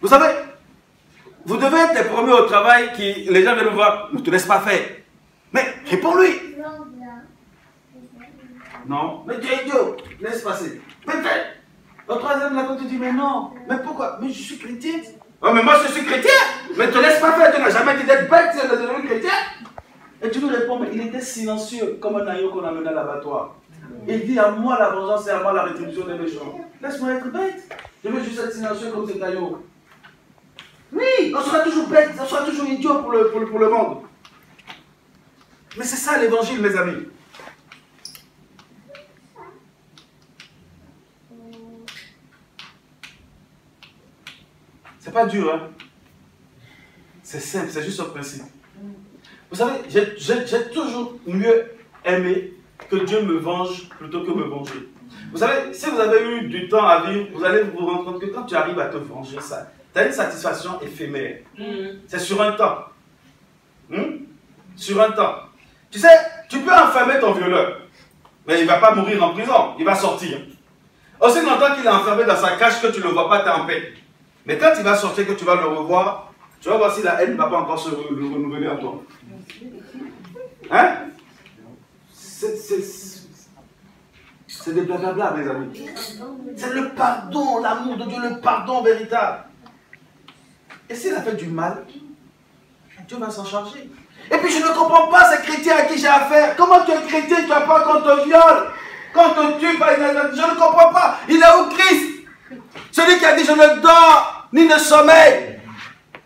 Vous savez, vous devez être les premiers au travail qui, les gens viennent vous voir, ne te laisse pas faire. Mais réponds-lui. Non, mais tu es idiot, laisse passer. Mais fais. Au troisième, là, quand tu dis, mais non, mais pourquoi? Mais je suis chrétien. Oh, mais moi je suis chrétien. Mais te laisse pas faire, tu n'as jamais dit d'être bête, tu es devenu chrétien. Et tu lui réponds, mais il était silencieux, comme un agneau qu'on a mené à l'abattoir. Il dit, à moi la vengeance et à moi la rétribution des méchants. Laisse-moi être bête. Je veux juste être silencieux comme cet agneau. Oui, on sera toujours bête, on sera toujours idiot pour le monde. Mais c'est ça l'évangile, mes amis. C'est pas dur, hein. C'est simple, c'est juste un principe. Vous savez, j'ai toujours mieux aimé que Dieu me venge plutôt que me venger. Vous savez, si vous avez eu du temps à vivre, vous allez vous rendre compte que quand tu arrives à te venger, ça, tu as une satisfaction éphémère. C'est sur un temps. Sur un temps. Tu sais, tu peux enfermer ton violeur, mais il ne va pas mourir en prison, il va sortir. Aussi longtemps qu'il est enfermé dans sa cage que tu ne le vois pas, tu es en paix. Mais quand il va sortir, que tu vas le revoir, tu vas voir si la haine ne va pas encore se renouveler en toi. Hein? C'est des blablabla, mes amis. C'est le pardon, l'amour de Dieu, le pardon véritable. Et s'il a fait du mal, Dieu va s'en charger. Et puis je ne comprends pas ces chrétiens à qui j'ai affaire. Comment tu es chrétien, tu as peur qu'on te viole, qu'on te tue? Je ne comprends pas. Il est où Christ? Celui qui a dit je ne dors ni ne sommeille.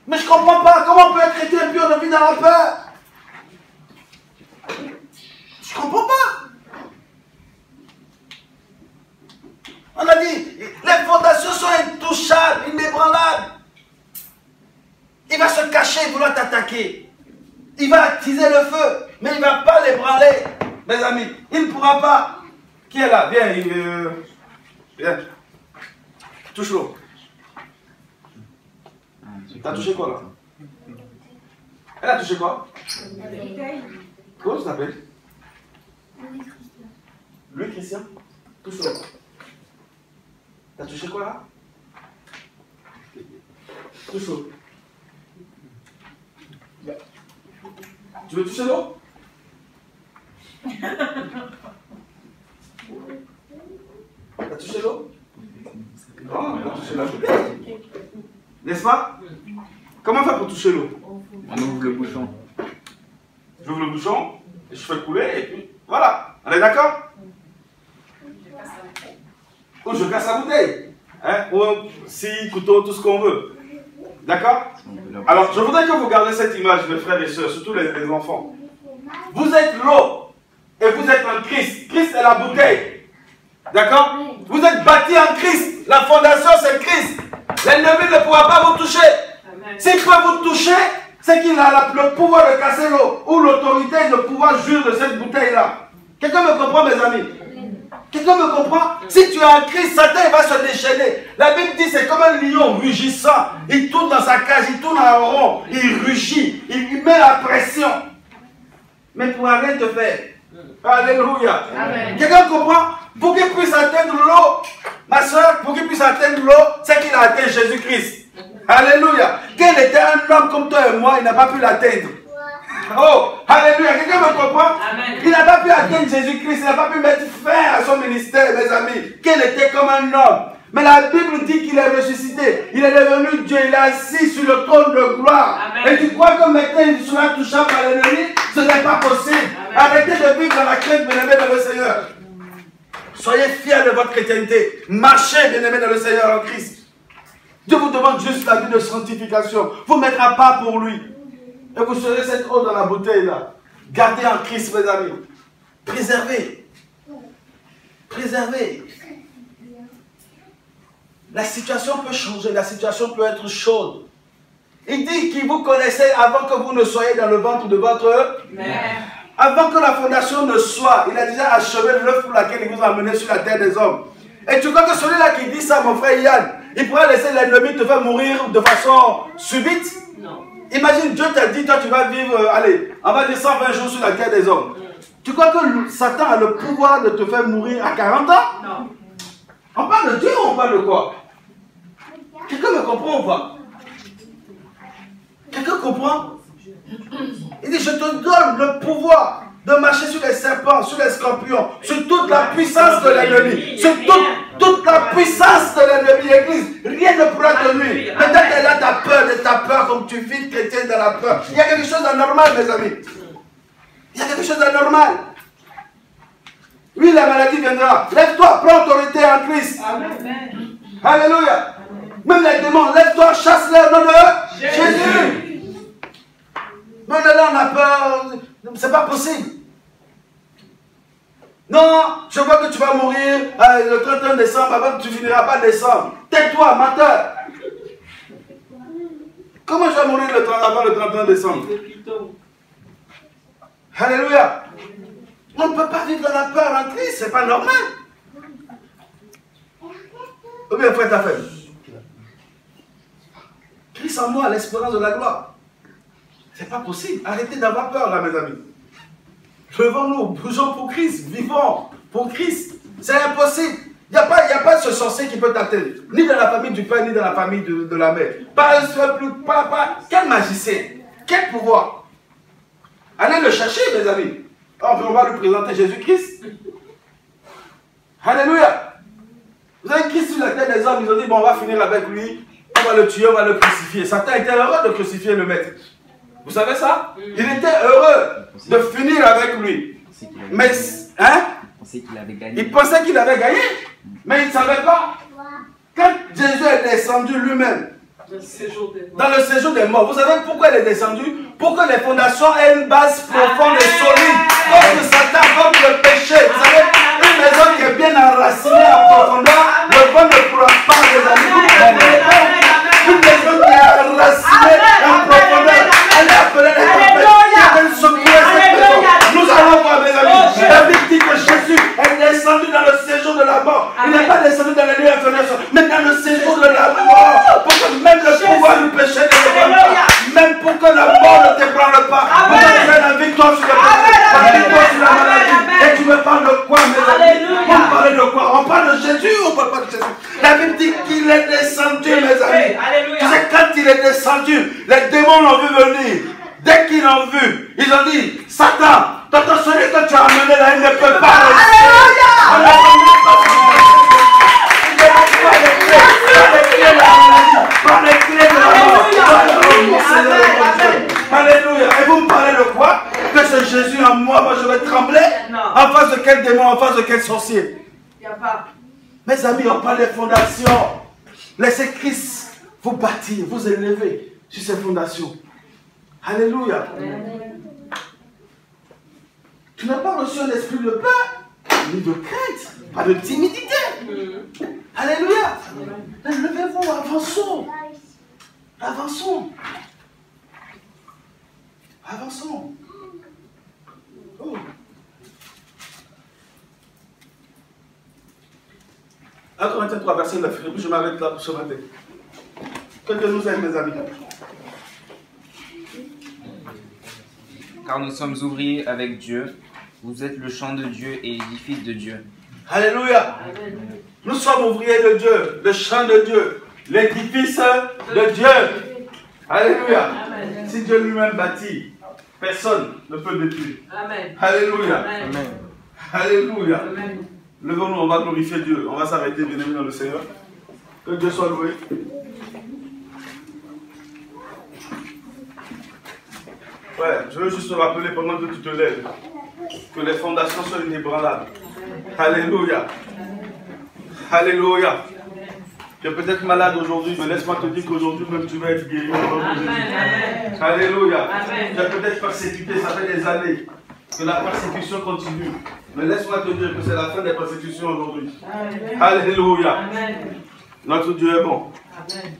Mais je ne comprends pas. Comment on peut être chrétien et puis on vit dans la peur? Je ne comprends pas. On a dit, les fondations sont intouchables, inébranlables. Il va se cacher, vouloir t'attaquer. Il va attiser le feu, mais il ne va pas l'ébranler, mes amis. Il ne pourra pas. Qui est là? Viens, viens. Touche l'eau. T'as touché quoi là? Elle a touché quoi? Comment tu t'appelles? Louis Christian. Touche l'eau. T'as touché quoi là? Touche l'eau. Tu veux toucher l'eau? T'as touché l'eau? Non, t'as touché la bouteille. N'est-ce pas? Comment on fait pour toucher l'eau? On ouvre le bouchon. J'ouvre le bouchon, et je fais couler, et puis voilà. On est d'accord? Ou je casse la bouteille. Hein? Ou scie, couteau, tout ce qu'on veut. D'accord? Alors, je voudrais que vous gardiez cette image, mes frères et sœurs, surtout les enfants. Vous êtes l'eau, et vous êtes en Christ. Christ est la bouteille. D'accord? Vous êtes bâtis en Christ. La fondation, c'est Christ. L'ennemi ne pourra pas vous toucher. S'il peut vous toucher, c'est qu'il a le pouvoir de casser l'eau, ou l'autorité de pouvoir jouir de cette bouteille-là. Quelqu'un me comprend, mes amis? Quelqu'un me comprend? Si tu es en Christ, Satan il va se déchaîner. La Bible dit c'est comme un lion rugissant. Il tourne dans sa cage, il tourne en rond, il rugit, il met la pression. Mais pour rien te faire. Alléluia. Quelqu'un comprend? Pour qu'il puisse atteindre l'eau, ma soeur, pour qu'il puisse atteindre l'eau, c'est qu'il a atteint Jésus-Christ. Alléluia. Quel était un homme comme toi et moi, il n'a pas pu l'atteindre. Oh, alléluia. Quelqu'un me comprend? Il n'a pas pu atteindre Jésus-Christ, il n'a pas pu mettre fin à son ministère, mes amis. Quel était comme un homme. Mais la Bible dit qu'il est ressuscité. Il est devenu Dieu, il est assis sur le trône de gloire. Amen. Et tu crois que maintenant il sera touchable par l'ennemi? Ce n'est pas possible. Amen. Arrêtez de vivre dans la crainte, bien-aimés dans le Seigneur. Soyez fiers de votre chrétienté. Marchez, bien-aimés dans le Seigneur en Christ. Dieu vous demande juste la vie de sanctification. Vous mettre à part pour lui. Et vous serez cette eau dans la bouteille là. Gardez en Christ, mes amis. Préservez. Préservez. La situation peut changer, la situation peut être chaude. Il dit qu'il vous connaissait avant que vous ne soyez dans le ventre de votre mère. Avant que la fondation ne soit, il a déjà achevé l'œuvre pour laquelle il vous a amené sur la terre des hommes. Et tu crois que celui-là qui dit ça, mon frère Yann, il pourrait laisser l'ennemi te faire mourir de façon subite? Non. Imagine, Dieu t'a dit, toi tu vas vivre, allez, on va dire 120 jours sur la terre des hommes. Tu crois que Satan a le pouvoir de te faire mourir à 40 ans? Non. On parle de Dieu ou on parle de quoi? Quelqu'un me comprend ou pas? Quelqu'un comprend? Il dit, je te donne le pouvoir de marcher sur les serpents, sur les scorpions, sur toute la puissance de l'ennemi, sur toute la puissance de l'ennemi, l'église. Rien ne pourra te nuire. Peut-être qu'elle a ta peur, comme tu vis chrétien dans la peur. Il y a quelque chose d'anormal, mes amis. Il y a quelque chose d'anormal. Oui, la maladie viendra. Lève-toi, prends autorité en Christ. Amen. Alléluia. Même les démons, lève-toi, chasse-les au nom de Jésus. Mais là, on a peur. C'est pas possible. Non, je vois que tu vas mourir le 31 décembre avant que tu finiras pas décembre. Tais-toi, menteur. Comment je vais mourir avant le 31 décembre? Alléluia. On ne peut pas vivre dans la peur en Christ, c'est pas normal. Ou bien, frère, ta femme. Christ en moi, l'espérance de la gloire. C'est pas possible. Arrêtez d'avoir peur, là, mes amis. Levons-nous, bougeons pour Christ, vivons pour Christ. C'est impossible. Il n'y a pas ce sorcier qui peut t'atteindre. Ni dans la famille du père, ni dans la famille de la mère. Quel magicien? Quel pouvoir? Allez le chercher, mes amis. On va lui présenter Jésus-Christ. Alléluia. Vous avez Christ sur la terre des hommes, ils ont dit, bon, on va finir avec lui, on va le tuer, on va le crucifier. Satan était heureux de crucifier le maître. Vous savez ça? Il était heureux de finir avec lui. Mais, hein? Il pensait qu'il avait gagné, mais il ne savait pas. Quand Jésus est descendu lui-même, dans le séjour des morts, vous savez pourquoi il est descendu? Pour que les fondations aient une base profonde et solide contre Satan, contre le péché. Vous savez, une maison qui est bien enracinée en profondeur, le vent ne pourra pas les amener. Une maison qui est enracinée en profondeur, elle est appelée les tempêtes. Elle vient secouer cette maison. Nous allons voir, mes amis. La Bible dit que Jésus est descendu dans le séjour de la mort. Il n'est pas descendu dans les lieux inférieurs, mais dans le séjour de la mort. Pour que même le pouvoir du péché ne te prenne pas. Même pour que la mort ne t'ébranle pas. Pour que tu aies la victoire sur le péché, la victoire sur la maladie. Et tu me parles de quoi, mes amis? On parle de quoi? On parle de Jésus ou on parle pas de Jésus? La Bible dit qu'il est descendu, mes amis. Tu sais, quand il est descendu, les démons l'ont vu venir. Dès qu'ils l'ont vu, ils ont dit, Satan, celui que tu as amené là, il ne peut pas rester. Par les clés de la mort. Alléluia. Et vous me parlez de quoi? Que c'est Jésus en moi, moi je vais trembler? En face de quel démon, en face de quel sorcier? Il n'y a pas. Mes amis, on parle des fondations. Laissez Christ vous bâtir, vous élever sur ces fondations. Alléluia. Tu n'as pas reçu un esprit de peur, ni de crainte, pas de timidité. Alléluia. Levez-vous, avançons. Avançons. Avançons. Oh. Matthieu 3, verset 9. Et puis je m'arrête là pour ce matin. Que Dieu nous aide, mes amis. Car nous sommes ouvriers avec Dieu. Vous êtes le champ de Dieu et l'édifice de Dieu. Alléluia. Nous sommes ouvriers de Dieu, le champ de Dieu, l'édifice de Dieu. Alléluia. Si Dieu lui-même bâtit, personne ne peut détruire. Amen. Alléluia. Amen. Alléluia. Amen. Levons-nous, on va glorifier Dieu. On va s'arrêter, bien aimé dans le Seigneur. Que Dieu soit loué. Ouais, je veux juste te rappeler pendant que tu te lèves que les fondations sont inébranlables. Alléluia. Alléluia. Tu es peut-être malade aujourd'hui, mais laisse-moi te dire qu'aujourd'hui même tu vas être guéri. Amen. Alléluia. Amen. Tu es peut-être persécuté, ça fait des années que la persécution continue. Mais laisse-moi te dire que c'est la fin des persécutions aujourd'hui. Alléluia. Amen. Notre Dieu est bon. Amen.